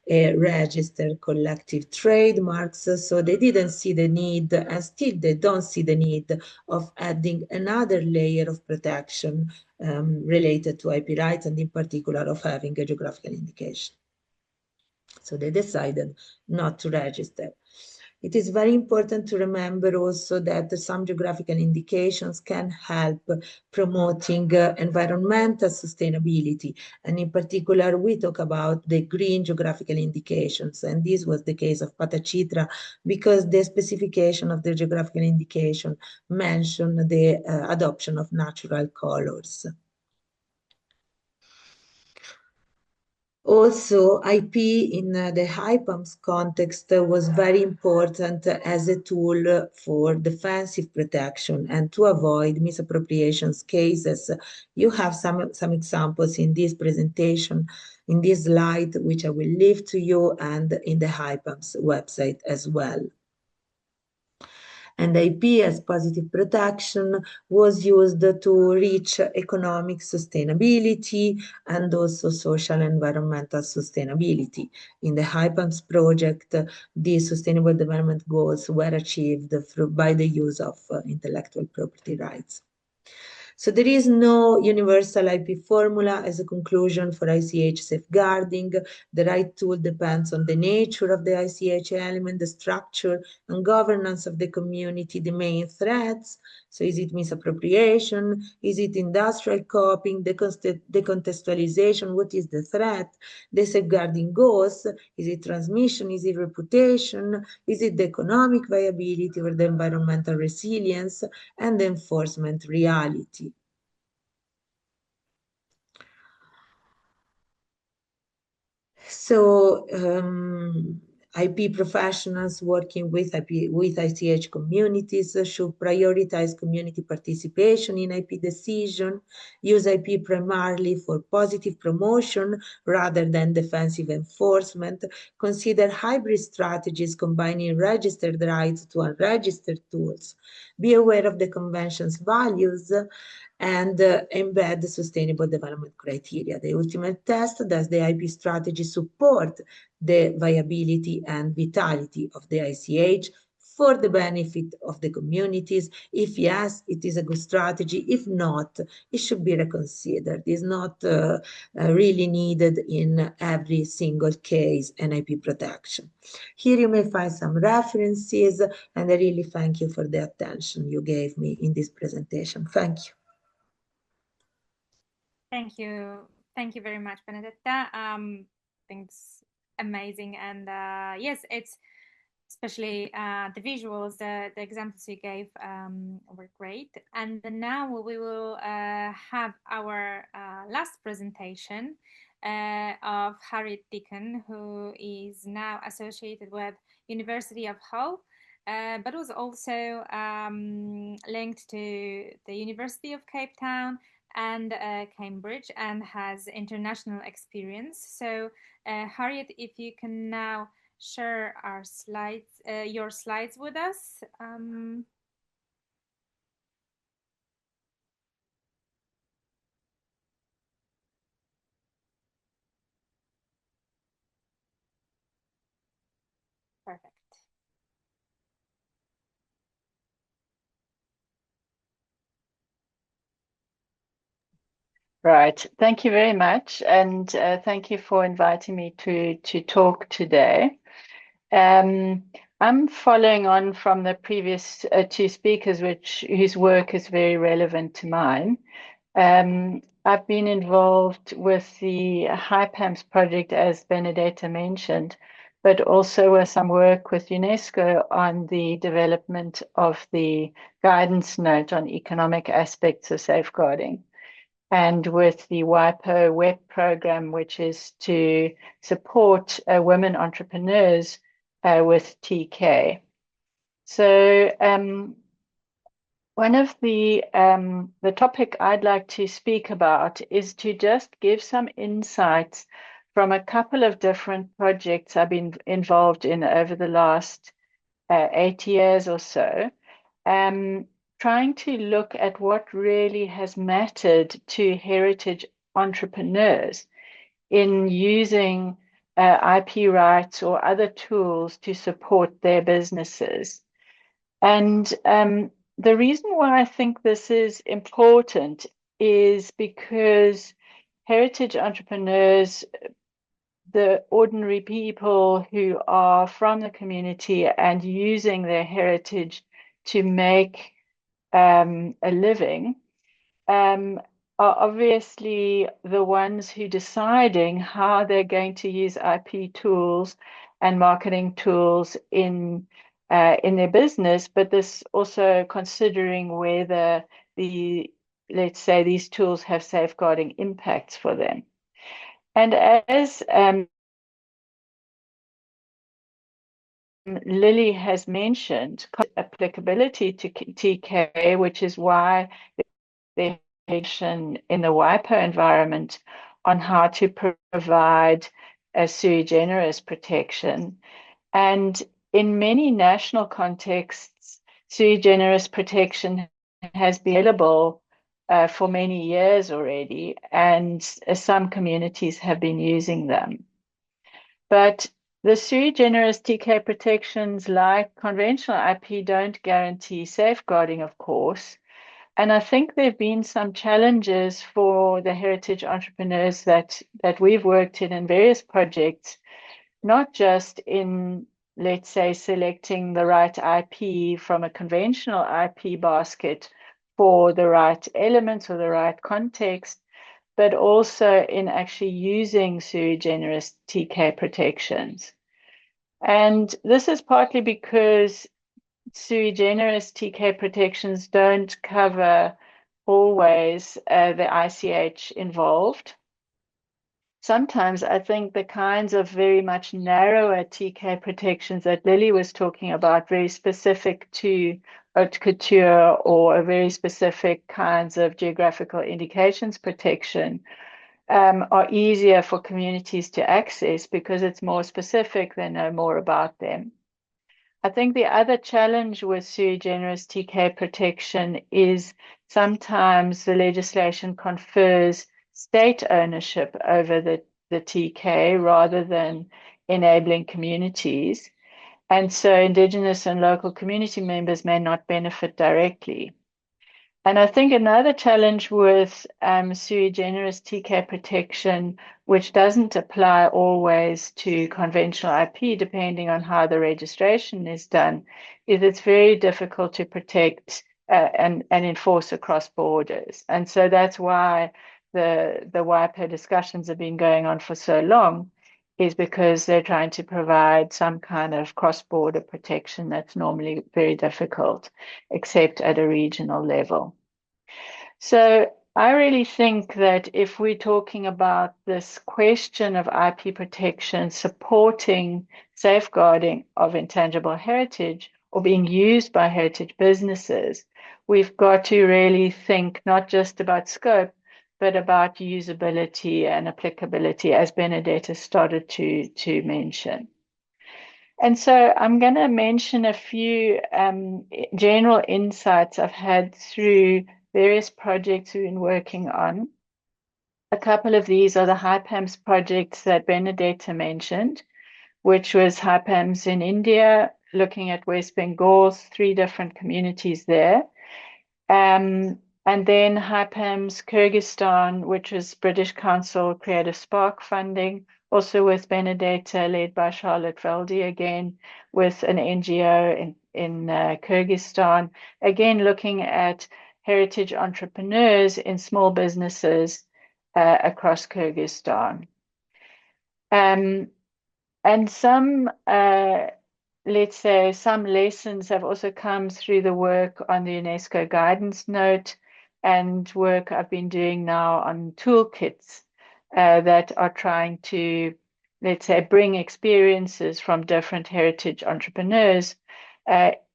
a registered collective trademarks, so they didn't see the need, and still they don't see the need of adding another layer of protection related to IP rights, and in particular of having a geographical indication. So they decided not to register. It is very important to remember also that some geographical indications can help promoting environmental sustainability. And in particular, we talk about the green geographical indications. And this was the case of Patachitra because the specification of the geographical indication mentioned the adoption of natural colors. Also, IP in the AIPPI context was very important as a tool for defensive protection and to avoid misappropriation cases. You have some examples in this presentation, in this slide, which I will leave to you, and in the AIPPI website as well. And IP as positive protection was used to reach economic sustainability and also social and environmental sustainability. In the AIPPI project, the Sustainable Development Goals were achieved by the use of intellectual property rights. So there is no universal IP formula as a conclusion for ICH safeguarding. The right tool depends on the nature of the ICH element, the structure and governance of the community, the main threats. So is it misappropriation? Is it industrial copying? The contextualization, what is the threat? The safeguarding goals, is it transmission? Is it reputation? Is it the economic viability or the environmental resilience and the enforcement reality? So IP professionals working with ICH communities should prioritize community participation in IP decision, use IP primarily for positive promotion rather than defensive enforcement, consider hybrid strategies combining registered rights to unregistered tools, be aware of the convention's values, and embed the sustainable development criteria. The ultimate test: does the IP strategy support the viability and vitality of the ICH for the benefit of the communities? If yes, it is a good strategy. If not, it should be reconsidered. It's not really needed in every single case, NIP protection. Here you may find some references, and I really thank you for the attention you gave me in this presentation. Thank you. Thank you. Thank you very much, Benedetta. I think it's amazing. And yes, it's especially the visuals, the examples you gave were great. And now we will have our last presentation of Harriet Deacon, who is now associated with University of Hull, but was also linked to the University of Cape Town and Cambridge, and has international experience. So Harriet, if you can now share our slides, your slides with us. Perfect. Right. Thank you very much. And thank you for inviting me to talk today. I'm following on from the previous two speakers, whose work is very relevant to mine. I've been involved with the HIPAMS project, as Benedetta mentioned, but also with some work with UNESCO on the development of the guidance note on economic aspects of safeguarding, and with the WIPO WEP program, which is to support women entrepreneurs with TK. So one of the topic I'd like to speak about is to just give some insights from a couple of different projects I've been involved in over the last 8 years or so, trying to look at what really has mattered to heritage entrepreneurs in using IP rights or other tools to support their businesses. And the reason why I think this is important is because heritage entrepreneurs, the ordinary people who are from the community and using their heritage to make a living, are obviously the ones who deciding how they're going to use IP tools and marketing tools in their business, but this also considering whether let's say these tools have safeguarding impacts for them. And as Lily has mentioned, applicability to TK, which is why the education in the WIPO environment on how to provide a sui generis protection. And in many national contexts, sui generis protection has been available for many years already, and some communities have been using them. But the sui generis TK protections, like conventional IP, don't guarantee safeguarding, of course. And I think there have been some challenges for the heritage entrepreneurs that we've worked in various projects, not just in, let's say, selecting the right IP from a conventional IP basket for the right elements or the right context, but also in actually using sui generis TK protections. And this is partly because sui generis TK protections don't cover always the ICH involved. Sometimes I think the kinds of very much narrower TK protections that Lily was talking about, very specific to haute couture or a very specific kinds of geographical indications protection, are easier for communities to access because it's more specific, they know more about them. I think the other challenge with sui generis TK protection is sometimes the legislation confers state ownership over the TK rather than enabling communities. And so Indigenous and local community members may not benefit directly. And I think another challenge with sui generis TK protection, which doesn't apply always to conventional IP, depending on how the registration is done, is it's very difficult to protect and enforce across borders. And so that's why the WIPO discussions have been going on for so long, is because they're trying to provide some kind of cross-border protection that's normally very difficult, except at a regional level. So I really think that if we're talking about this question of IP protection supporting safeguarding of intangible heritage or being used by heritage businesses, we've got to really think not just about scope, but about usability and applicability, as Benedetta started to mention. And so I'm going to mention a few general insights I've had through various projects we've been working on. A couple of these are the HIPAMS projects that Benedetta mentioned, which was HIPAMS in India, looking at West Bengal, 3 different communities there. And then HIPAMS Kyrgyzstan, which was British Council Creative Spark funding, also with Benedetta, led by Charlotte Veldy again, with an NGO in Kyrgyzstan, again looking at heritage entrepreneurs in small businesses across Kyrgyzstan. And some let's say some lessons have also come through the work on the UNESCO guidance note and work I've been doing now on toolkits that are trying to, let's say, bring experiences from different heritage entrepreneurs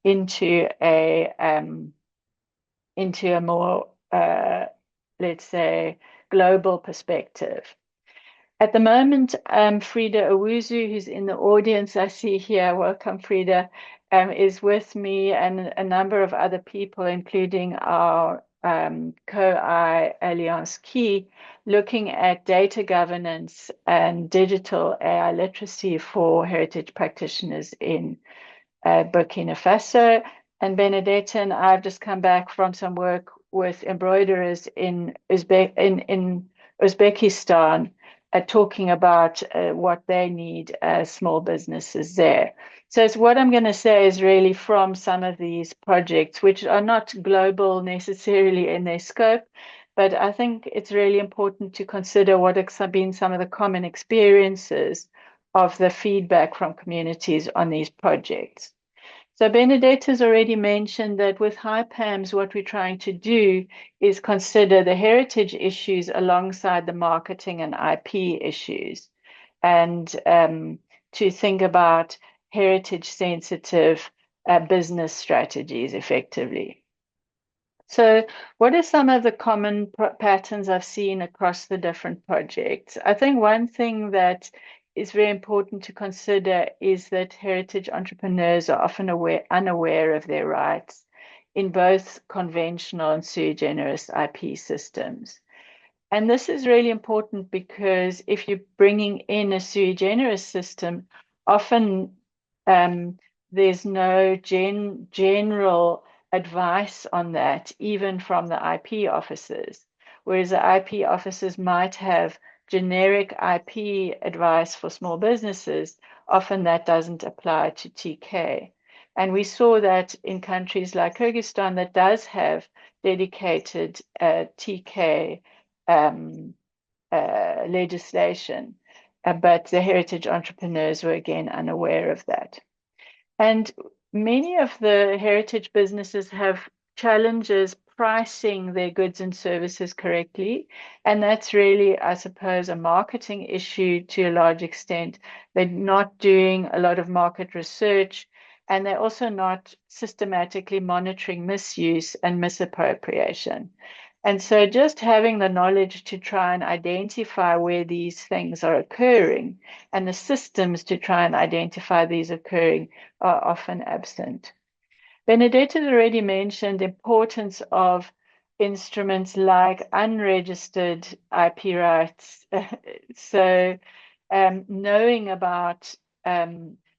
into a more, let's say, global perspective. At the moment, Frida Owuzu, who's in the audience, I see here, welcome Frida, is with me and a number of other people, including our co-I Alliance Key, looking at data governance and digital AI literacy for heritage practitioners in Burkina Faso. And Benedetta and I have just come back from some work with embroiderers in Uzbekistan, talking about what they need as small businesses there. So it's what I'm going to say is really from some of these projects, which are not global necessarily in their scope, but I think it's really important to consider what have been some of the common experiences of the feedback from communities on these projects. So Benedetta's already mentioned that with HIPAMS, what we're trying to do is consider the heritage issues alongside the marketing and IP issues, and to think about heritage-sensitive business strategies effectively. So what are some of the common patterns I've seen across the different projects? I think one thing that is very important to consider is that heritage entrepreneurs are often unaware of their rights in both conventional and sui generis IP systems. And this is really important because if you're bringing in a sui generis system, often there's no general advice on that, even from the IP officers, whereas the IP officers might have generic IP advice for small businesses. Often that doesn't apply to TK. And we saw that in countries like Kyrgyzstan that does have dedicated TK legislation, but the heritage entrepreneurs were again unaware of that. And many of the heritage businesses have challenges pricing their goods and services correctly. And that's really, I suppose, a marketing issue to a large extent. They're not doing a lot of market research, and they're also not systematically monitoring misuse and misappropriation. And so just having the knowledge to try and identify where these things are occurring and the systems to try and identify these occurring are often absent. Benedetta already mentioned the importance of instruments like unregistered IP rights. So knowing about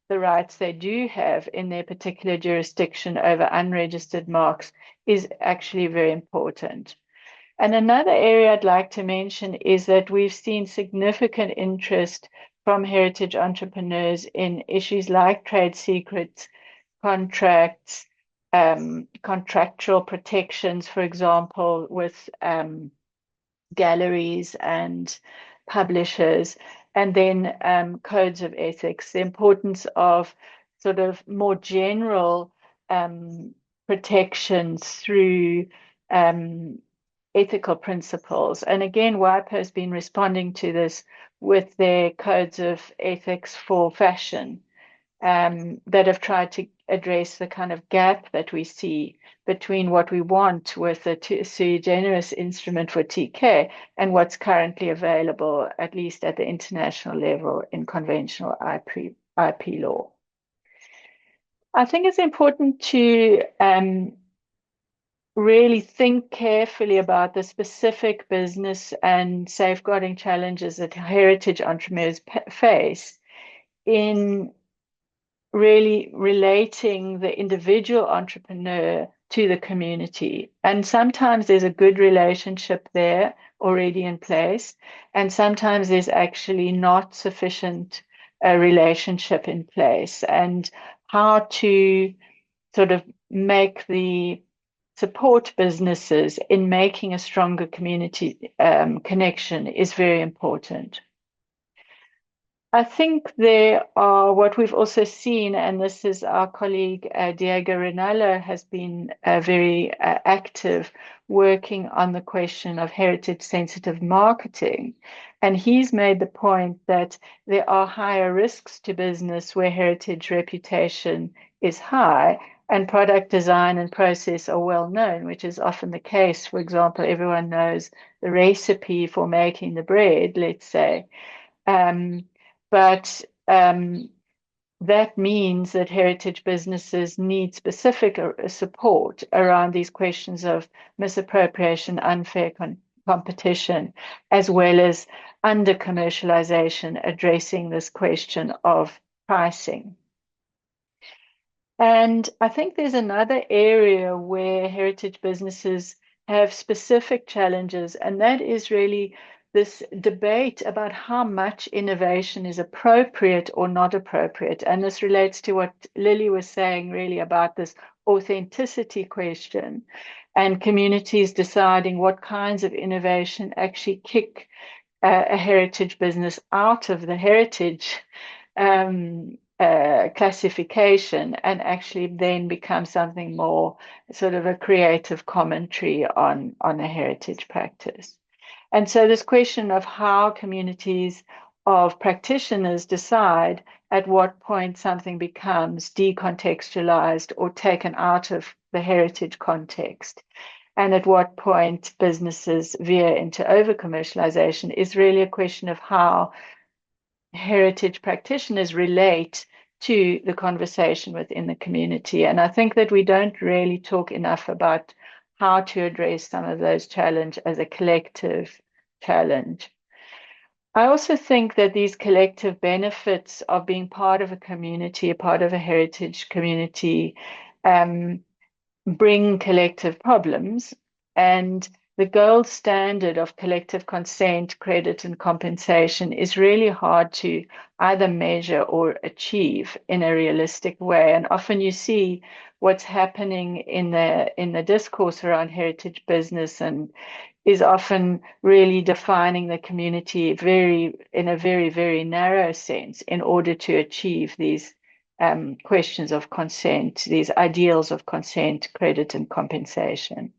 the rights they do have in their particular jurisdiction over unregistered marks is actually very important. And another area I'd like to mention is that we've seen significant interest from heritage entrepreneurs in issues like trade secrets, contracts, contractual protections, for example, with galleries and publishers, and then codes of ethics, the importance of sort of more general protections through ethical principles. And again, WIPO has been responding to this with their codes of ethics for fashion that have tried to address the kind of gap that we see between what we want with the sui generis instrument for TK and what's currently available, at least at the international level, in conventional IP law. I think it's important to really think carefully about the specific business and safeguarding challenges that heritage entrepreneurs face in really relating the individual entrepreneur to the community. And sometimes there's a good relationship there already in place, and sometimes there's actually not sufficient relationship in place. And how to sort of make the support businesses in making a stronger community connection is very important. I think there are, what we've also seen, and this is our colleague Diego Rinaldo has been very active working on the question of heritage sensitive marketing. And he's made the point that there are higher risks to business where heritage reputation is high and product design and process are well known, which is often the case. For example, everyone knows the recipe for making the bread, let's say. But that means that heritage businesses need specific support around these questions of misappropriation, unfair competition, as well as under commercialization, addressing this question of pricing. And I think there's another area where heritage businesses have specific challenges, and that is really this debate about how much innovation is appropriate or not appropriate. And this relates to what Lily was saying really about this authenticity question and communities deciding what kinds of innovation actually kick a heritage business out of the heritage classification and actually then become something more sort of a creative commentary on a heritage practice. And so this question of how communities of practitioners decide at what point something becomes decontextualized or taken out of the heritage context, and at what point businesses veer into over-commercialization is really a question of how heritage practitioners relate to the conversation within the community. And I think that we don't really talk enough about how to address some of those challenges as a collective challenge. I also think that these collective benefits of being part of a community, a part of a heritage community, bring collective problems. And the gold standard of collective consent, credit, and compensation is really hard to either measure or achieve in a realistic way. And often you see what's happening in the discourse around heritage business and is often really defining the community in a very, very narrow sense in order to achieve these questions of consent, these ideals of consent, credit, and compensation.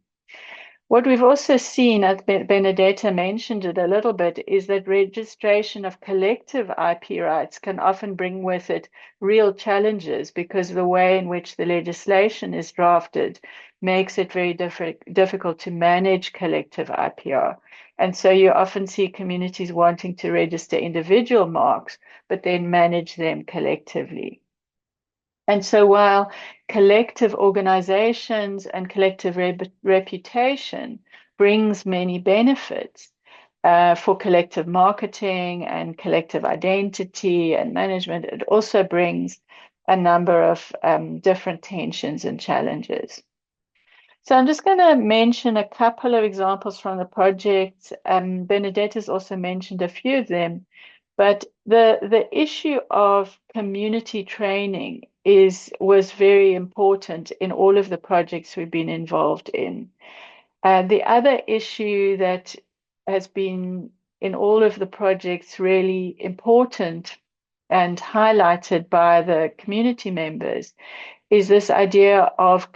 What we've also seen, as Benedetta mentioned it a little bit, is that registration of collective IP rights can often bring with it real challenges because the way in which the legislation is drafted makes it very difficult to manage collective IPR. And so you often see communities wanting to register individual marks, but then manage them collectively. And so while collective organizations and collective reputation brings many benefits, for collective marketing and collective identity and management. It also brings a number of different tensions and challenges. So I'm just going to mention a couple of examples from the project. Benedetta's also mentioned a few of them, but the issue of community training was very important in all of the projects we've been involved in. The other issue that has been in all of the projects really important and highlighted by the community members is this idea of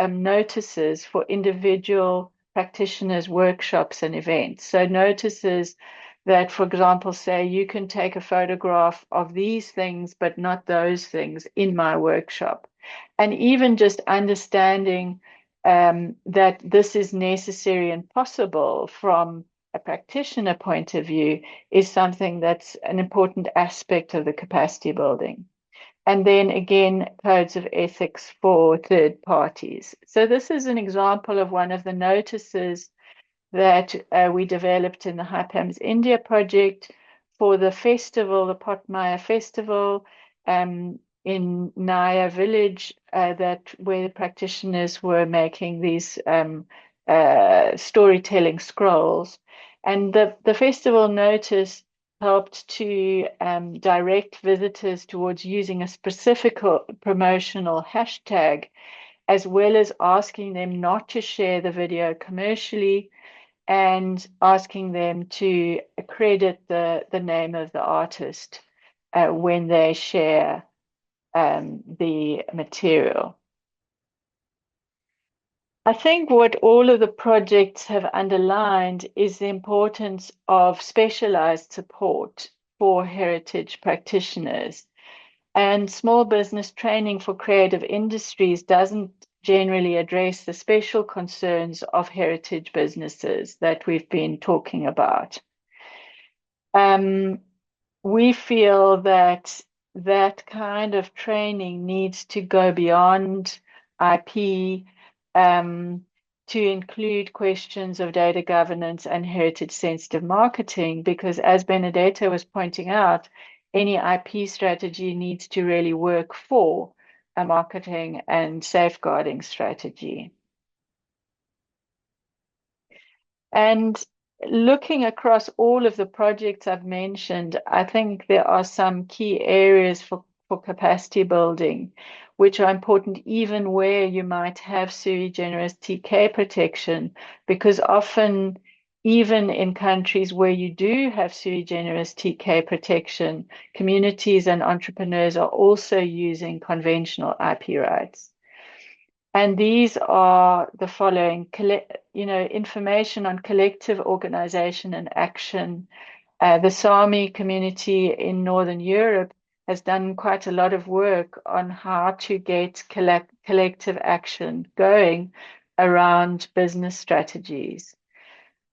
notices for individual practitioners, workshops, and events. So notices that, for example, say you can take a photograph of these things, but not those things in my workshop. And even just understanding that this is necessary and possible from a practitioner point of view is something that's an important aspect of the capacity building. And then again, codes of ethics for third parties. So this is an example of one of the notices that we developed in the HIPAMS India project for the festival, the Potmaya Festival in Naya village, where the practitioners were making these storytelling scrolls. And the festival notice helped to direct visitors towards using a specific promotional hashtag, as well as asking them not to share the video commercially and asking them to credit the name of the artist when they share the material. I think what all of the projects have underlined is the importance of specialized support for heritage practitioners. And small business training for creative industries doesn't generally address the special concerns of heritage businesses that we've been talking about. We feel that that kind of training needs to go beyond IP to include questions of data governance and heritage sensitive marketing, because as Benedetta was pointing out, any IP strategy needs to really work for a marketing and safeguarding strategy. And looking across all of the projects I've mentioned, I think there are some key areas for capacity building, which are important even where you might have sui generis TK protection, because often, even in countries where you do have sui generis TK protection, communities and entrepreneurs are also using conventional IP rights. And these are the following, information on collective organization and action. The Sami community in Northern Europe has done quite a lot of work on how to get collective action going around business strategies.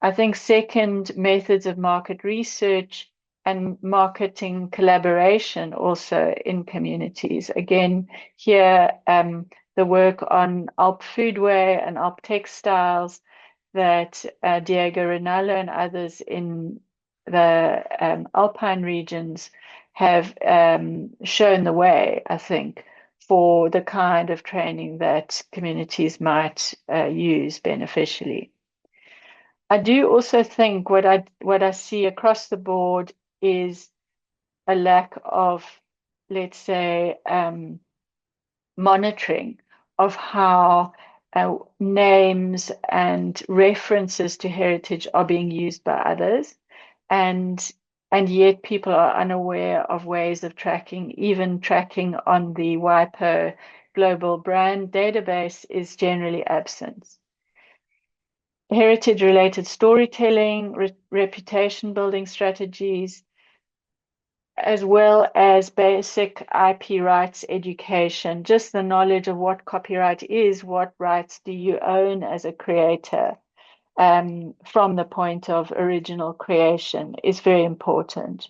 I think second, methods of market research and marketing collaboration also in communities. Again, here, the work on Alp Foodway and Alp Textiles that Diego Rinaldo and others in the Alpine regions have shown the way, I think, for the kind of training that communities might use beneficially. I do also think what I see across the board is a lack of, let's say, monitoring of how names and references to heritage are being used by others, and yet people are unaware of ways of tracking. Even tracking on the WIPO global brand database is generally absent. Heritage-related storytelling, reputation building strategies, as well as basic IP rights education, just the knowledge of what copyright is, what rights do you own as a creator, from the point of original creation is very important.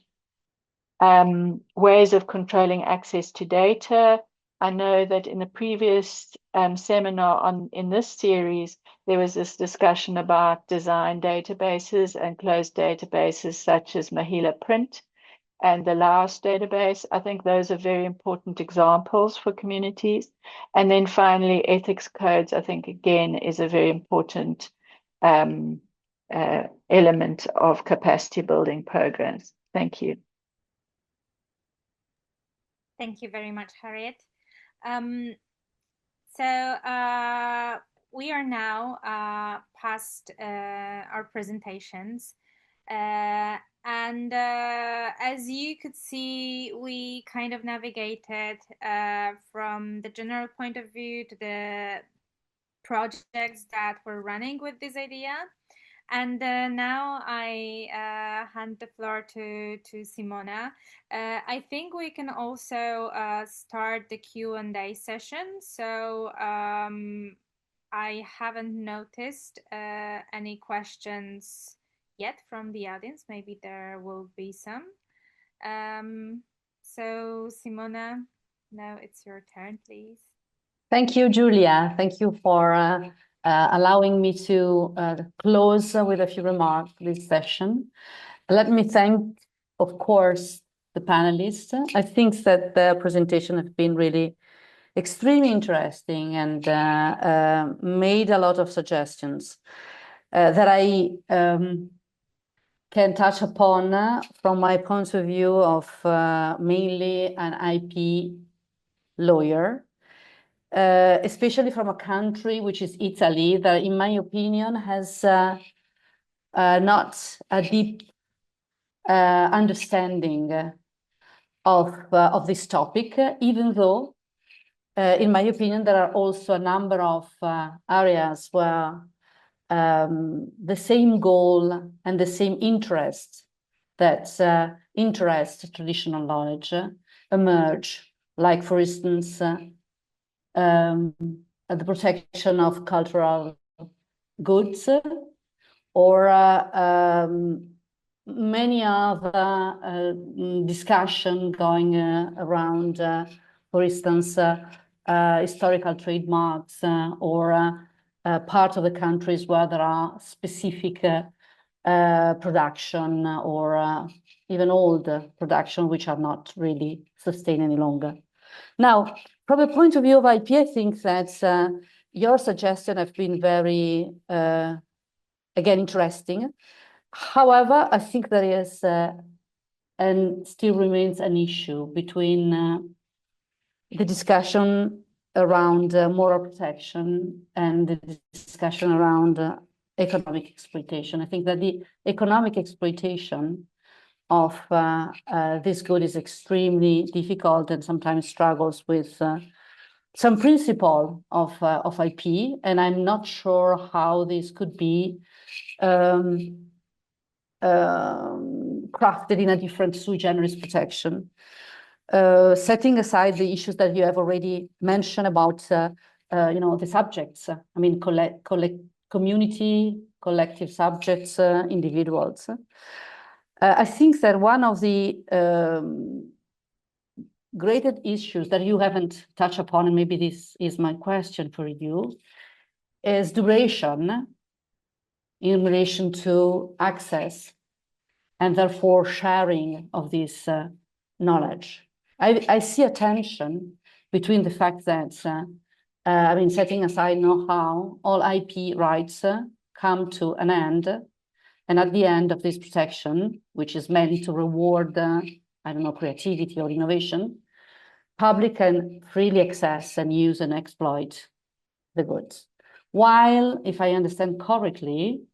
Ways of controlling access to data. I know that in the previous seminar in this series, there was this discussion about design databases and closed databases such as Mahila Print and the Laos database. I think those are very important examples for communities. And then finally, ethics codes, I think, again, is a very important element of capacity building programs. Thank you. Thank you very much, Harriet. We are now past our presentations. And as you could see, we kind of navigated from the general point of view to the projects that we're running with this idea. And now I hand the floor to Simona. I think we can also start the Q&A session. So I haven't noticed any questions yet from the audience. Maybe there will be some. So Simona, now it's your turn, please. Thank you, Julia. Thank you for allowing me to close with a few remarks this session. Let me thank, of course, the panelists. I think that the presentation has been really extremely interesting and made a lot of suggestions that I can touch upon from my point of view of mainly an IP lawyer, especially from a country which is Italy, that in my opinion has not a deep understanding of this topic, even though in my opinion there are also a number of areas where the same goal and the same interest that interest traditional knowledge emerge, like for instance the protection of cultural goods, or many other discussion going around, for instance, historical trademarks or part of the countries where there are specific production or even old production which are not really sustained any longer. Now, from the point of view of IP, I think that your suggestion have been very, again, interesting. However, I think there is and still remains an issue between the discussion around moral protection and the discussion around economic exploitation. I think that the economic exploitation of this good is extremely difficult and sometimes struggles with some principle of IP, and I'm not sure how this could be crafted in a different sui generis protection. Setting aside the issues that you have already mentioned about, the subjects, I mean, community, collective subjects, individuals. I think that one of the greatest issues that you haven't touched upon, and maybe this is my question for you, is duration in relation to access and therefore sharing of this knowledge. I see a tension between the fact that, setting aside know-how, all IP rights come to an end. And at the end of this protection, which is meant to reward, creativity or innovation, public can freely access and use and exploit the goods. While, if I understand correctly,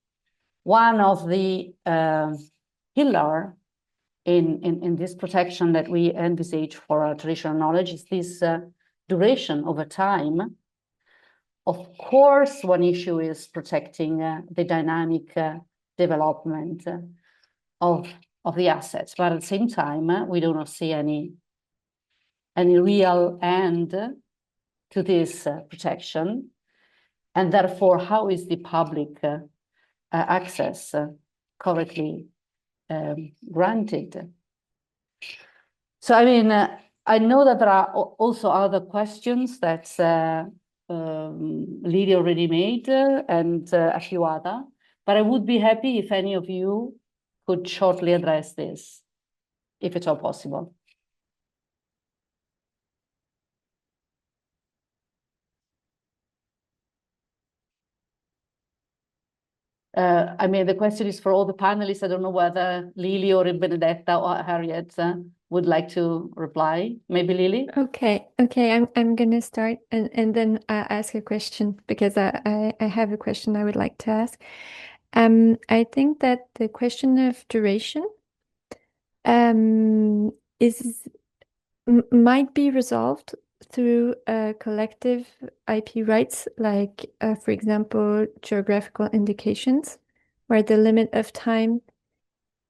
one of the pillar in this protection that we envisage for our traditional knowledge is this duration over time. Of course, one issue is protecting the dynamic development of the assets, but at the same time, we do not see any real end to this protection, and therefore, how is the public access correctly granted? So, I know that there are also other questions that Lily already made and a few other. But I would be happy if any of you could shortly address this, if it's all possible. I mean, the question is for all the panelists. I don't know whether Lily or Benedetta or Harriet would like to reply. Maybe Lily? Okay, I'm gonna start and then ask a question because I have a question I would like to ask. I think that the question of duration might be resolved through collective IP rights, like for example, geographical indications, where the limit of time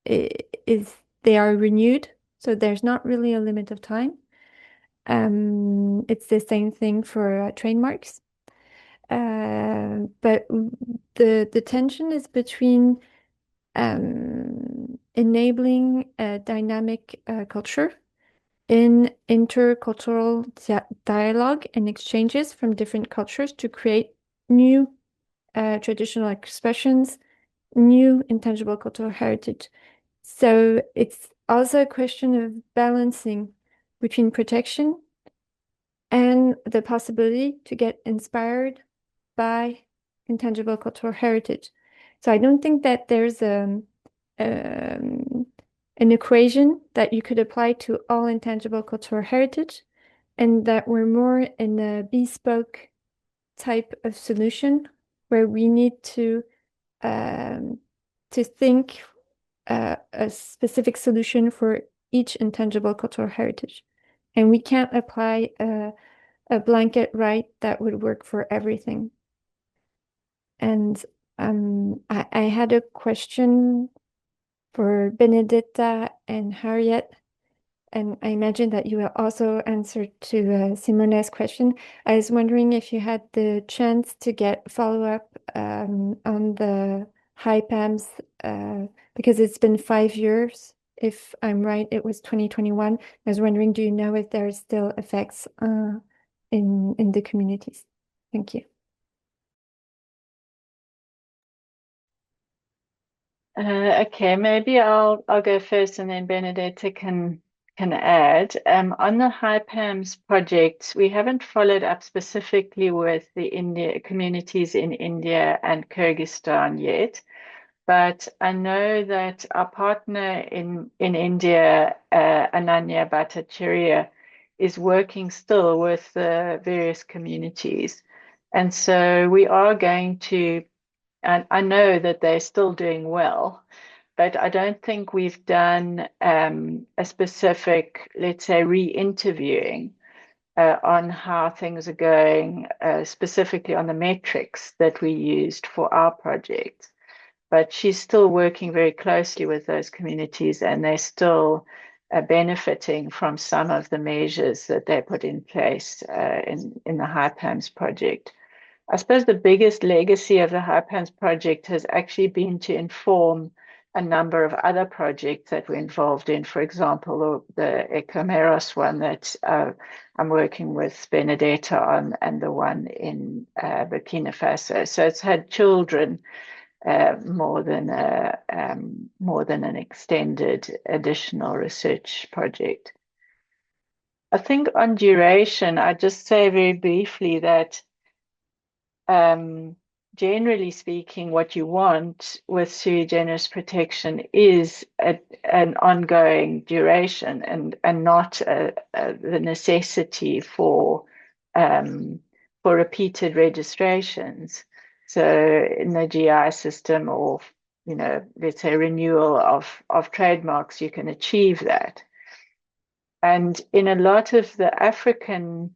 is they are renewed, so there's not really a limit of time. It's the same thing for trademarks. But the tension is between enabling a dynamic culture in intercultural dialogue and exchanges from different cultures to create new traditional expressions, new intangible cultural heritage. So it's also a question of balancing between protection and the possibility to get inspired by intangible cultural heritage. So I don't think that there's an equation that you could apply to all intangible cultural heritage, and that we're more in a bespoke type of solution where we need to think a specific solution for each intangible cultural heritage. And we can't apply a blanket right that would work for everything. And I had a question for Benedetta and Harriet, and I imagine that you will also answer to Simona's question. I was wondering if you had the chance to get follow-up on the HIPAMs, because it's been 5 years. If I'm right, it was 2021. I was wondering, do you know if there are still effects in the communities? Thank you. Okay, maybe I'll go first, and then Benedetta can add. On the HIPAMs project, we haven't followed up specifically with the India communities in India and Kyrgyzstan yet, but I know that our partner in India, Ananya Bhattacharya, is working still with the various communities, and so we are going to. And I know that they're still doing well, but I don't think we've done a specific, let's say, re-interviewing on how things are going, specifically on the metrics that we used for our project. But she's still working very closely with those communities, and they're still benefiting from some of the measures that they put in place in the HIPAMs project. I suppose the biggest legacy of the HIPAMs project has actually been to inform a number of other projects that we're involved in. For example, the Ecomeros one that I'm working with Benedetta on, and the one in Burkina Faso. So it's had children more than an extended additional research project. I think on duration, I just say very briefly that generally speaking, what you want with sui generis protection is an ongoing duration and not the necessity for repeated registrations. So in the GI system, or let's say renewal of trademarks, you can achieve that. And in a lot of the African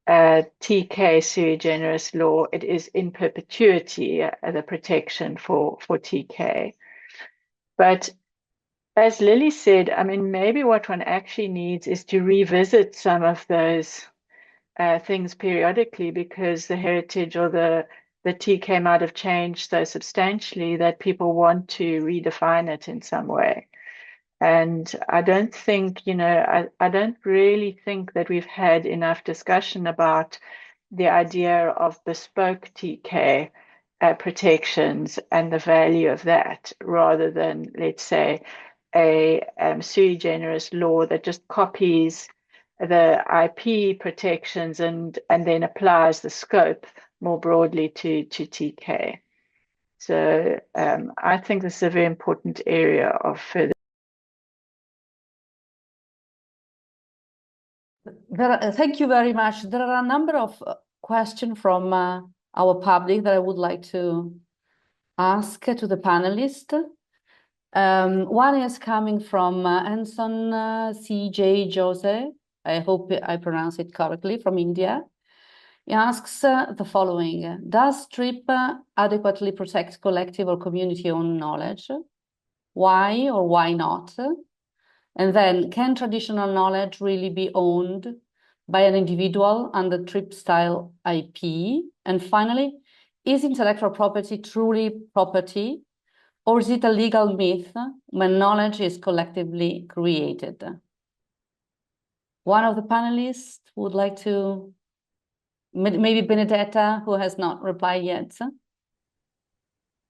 TK sui generis law, it is in perpetuity, the protection for TK. But as Lily said, I mean, maybe what one actually needs is to revisit some of those things periodically, because the heritage or the TK might have changed so substantially that people want to redefine it in some way. And I don't think, I don't really think that we've had enough discussion about the idea of bespoke TK protections and the value of that, rather than, let's say, a sui generis law that just copies the IP protections and then applies the scope more broadly to TK. So I think this is a very important area of further. Thank you very much. There are a number of questions from our public that I would like to ask to the panelists. One is coming from Anson C.J. Jose. I hope I pronounce it correctly, from India. He asks the following: does TRIP adequately protect collective or community-owned knowledge? Why or why not? And then, can traditional knowledge really be owned by an individual under TRIP-style IP? And finally, is intellectual property truly property, or is it a legal myth when knowledge is collectively created? One of the panelists would like to, maybe Benedetta, who has not replied yet.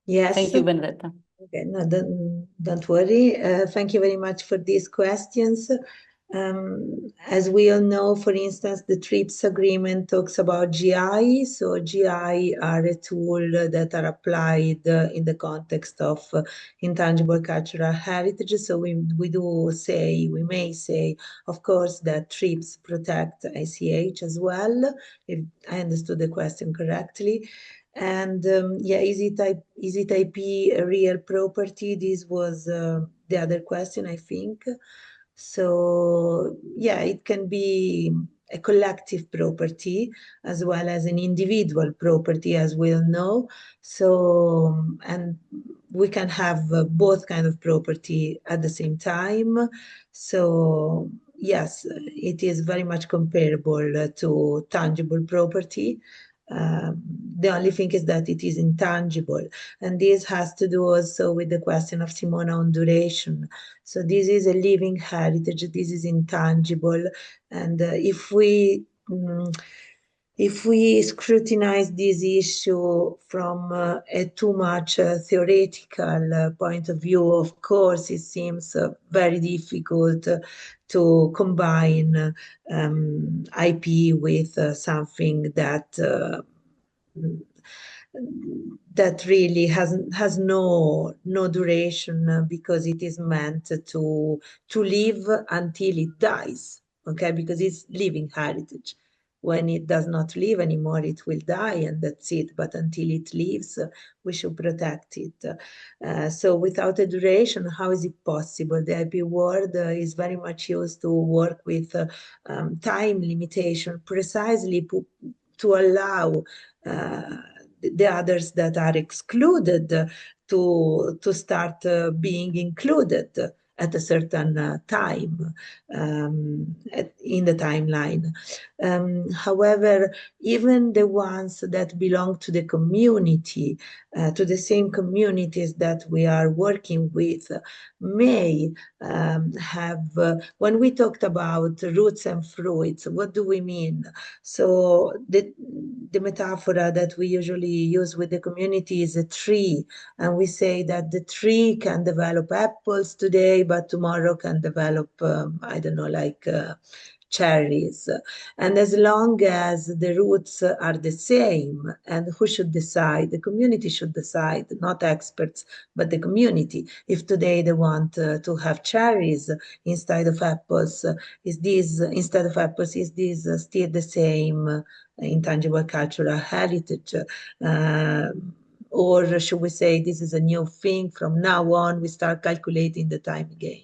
Yes. Thank you, Benedetta. Okay, no, don't worry. Thank you very much for these questions. As we all know, for instance, the TRIPS agreement talks about GI. So GI are a tool that are applied in the context of intangible cultural heritage. So we may say, of course, that TRIPS protect ICH as well, if I understood the question correctly. And yeah, is it IP a real property? This was the other question, I think. So yeah, it can be a collective property as well as an individual property, as we'll know. So, and we can have both kind of property at the same time. So yes, it is very much comparable to tangible property. The only thing is that it is intangible, and this has to do also with the question of Simona on duration. So this is a living heritage, this is intangible, and if we scrutinize this issue from a too much theoretical point of view, of course, it seems very difficult to combine IP with something that really has no duration, because it is meant to live until it dies, okay? Because it's living heritage. When it does not live anymore, it will die, and that's it. But until it lives, we should protect it. So without a duration, how is it possible? The IP world is very much used to work with time limitation, precisely to allow the others that are excluded to start being included at a certain time in the timeline. However, even the ones that belong to the community, to the same communities that we are working with, may have, when we talked about roots and fruits, what do we mean? So the metaphor that we usually use with the community is a tree, and we say that the tree can develop apples today, but tomorrow can develop, I don't know, like cherries. And as long as the roots are the same, and who should decide? The community should decide, not experts, but the community. If today they want to have cherries instead of apples, is this still the same intangible cultural heritage? Or should we say this is a new thing? From now on, we start calculating the time again.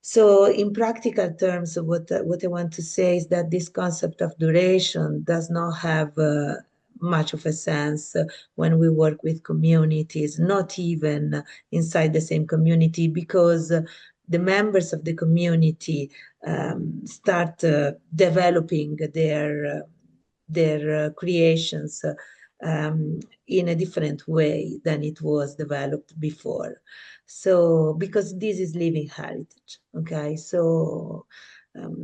So in practical terms, what I want to say is that this concept of duration does not have much of a sense when we work with communities, not even inside the same community, because the members of the community start developing their creations in a different way than it was developed before. So, because this is living heritage, okay? So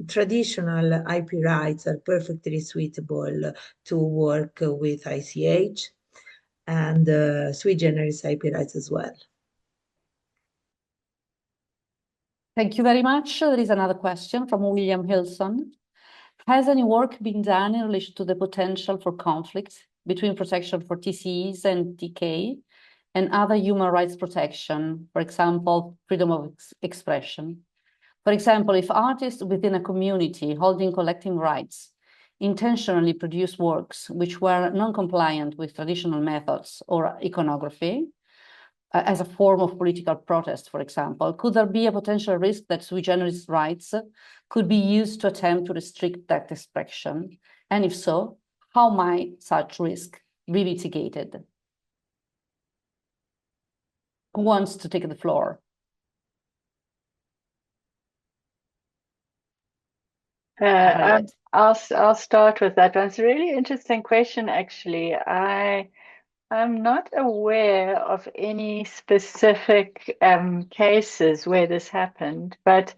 traditional IP rights are perfectly suitable to work with ICH and sui generis IP rights as well. Thank you very much. There is another question from William Hilson. Has any work been done in relation to the potential for conflict between protection for TCEs and TK and other human rights protection, for example, freedom of expression? For example, if artists within a community holding collective rights intentionally produce works which were non-compliant with traditional methods or iconography, as a form of political protest, for example, could there be a potential risk that sui generis rights could be used to attempt to restrict that expression? And if so, how might such risk be mitigated? Who wants to take the floor? I'll start with that one. It's a really interesting question, actually. I'm not aware of any specific cases where this happened, but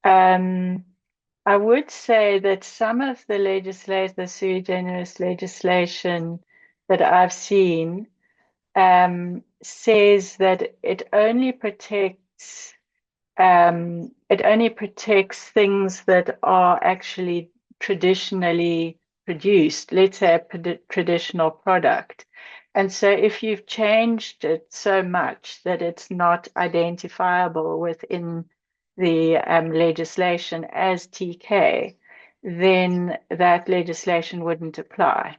I would say that some of the legislation, the sui generis legislation that I've seen, says that it only protects things that are actually traditionally produced, let's say a traditional product. And so if you've changed it so much that it's not identifiable within the legislation as TK, then that legislation wouldn't apply.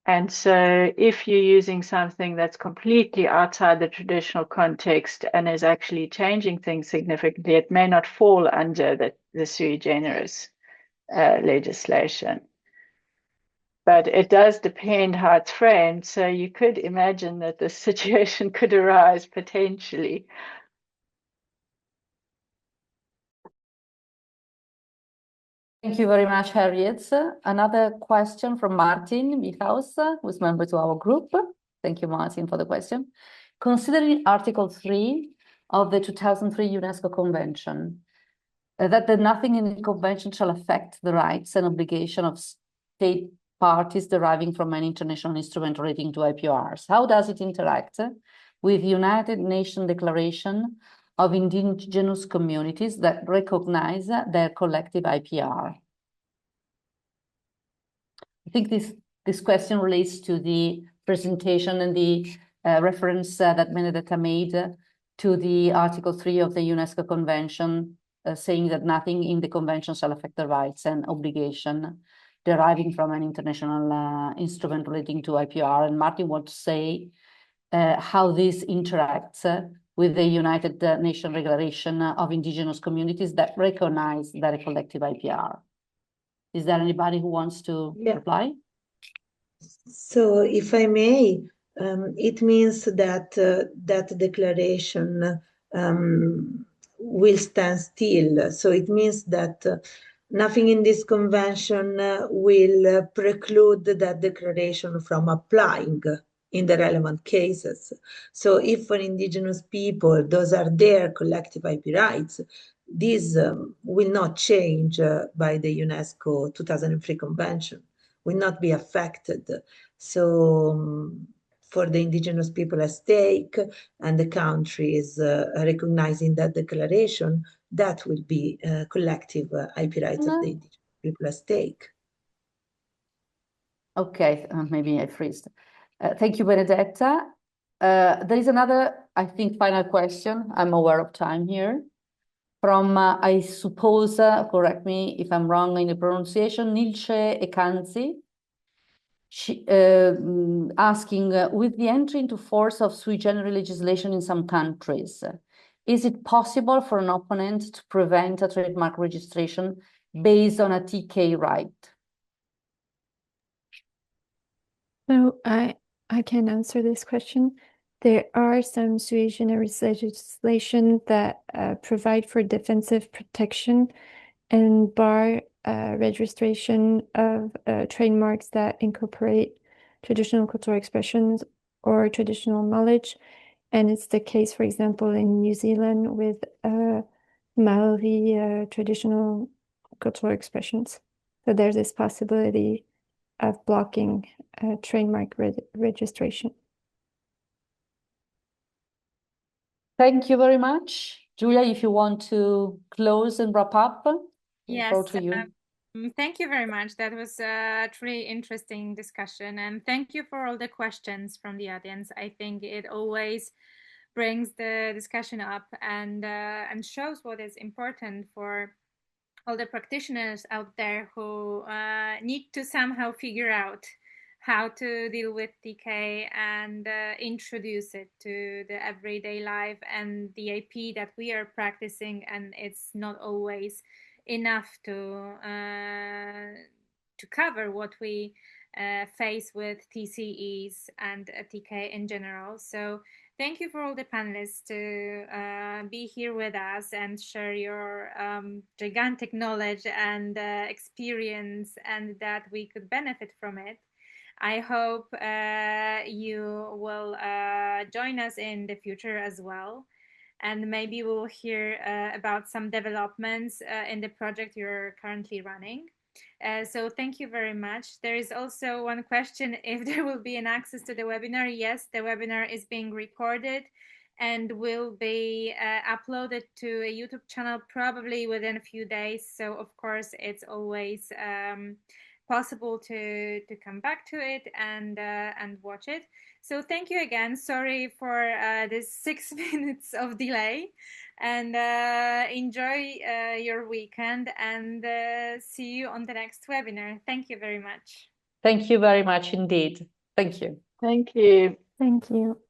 And so if you're using something that's completely outside the traditional context and is actually changing things significantly, it may not fall under the sui generis legislation. But it does depend how it's framed. So you could imagine that this situation could arise potentially. Thank you very much, Harriet. Another question from Martin Michaus, who is member to our group. Thank you, Martin, for the question. Considering Article 3 of the 2003 UNESCO Convention, that nothing in the convention shall affect the rights and obligation of state parties deriving from an international instrument relating to IPRs, how does it interact with the United Nations Declaration of Indigenous Communities that recognize their collective IPR? I think this question relates to the presentation and the reference that Benedetta made to the Article 3 of the UNESCO Convention, saying that nothing in the convention shall affect the rights and obligation deriving from an international instrument relating to IPR. And Martin wants to say how this interacts with the United Nations Declaration of Indigenous Communities that recognize their collective IPR. Is there anybody who wants to reply? So if I may, it means that that declaration will stand still. So it means that nothing in this convention will preclude that declaration from applying in the relevant cases. So if for indigenous people, those are their collective IP rights, these will not change by the UNESCO 2003 convention, will not be affected. So for the indigenous people at stake and the countries recognizing that declaration, that will be collective IP rights of the indigenous people at stake. Okay, maybe I freezed. Thank you, Benedetta. There is another, I think, final question. I'm aware of time here. From, I suppose, correct me if I'm wrong in the pronunciation, Nilce Ekanzi, asking, with the entry into force of sui generis legislation in some countries, is it possible for an opponent to prevent a trademark registration based on a TK right? So I can answer this question. There are some sui generis legislation that provide for defensive protection and bar registration of trademarks that incorporate traditional cultural expressions or traditional knowledge. And it's the case, for example, in New Zealand with Maori traditional cultural expressions. So there's this possibility of blocking trademark registration. Thank you very much. Julia, if you want to close and wrap up, Yes, go to you. Thank you very much. That was a truly interesting discussion. And thank you for all the questions from the audience. I think it always brings the discussion up and shows what is important for all the practitioners out there who need to somehow figure out how to deal with TK and introduce it to the everyday life and the IP that we are practicing. And it's not always enough to cover what we face with TCEs and TK in general. So thank you for all the panelists to be here with us and share your gigantic knowledge and experience, and that we could benefit from it. I hope you will join us in the future as well. And maybe we'll hear about some developments in the project you're currently running. So thank you very much. There is also one question if there will be an access to the webinar. Yes, the webinar is being recorded and will be uploaded to a YouTube channel probably within a few days. So of course, it's always possible to come back to it and watch it. So thank you again. Sorry for this 6 minutes of delay, and enjoy your weekend, and see you on the next webinar. Thank you very much. Thank you very much indeed. Thank you. Thank you. Thank you.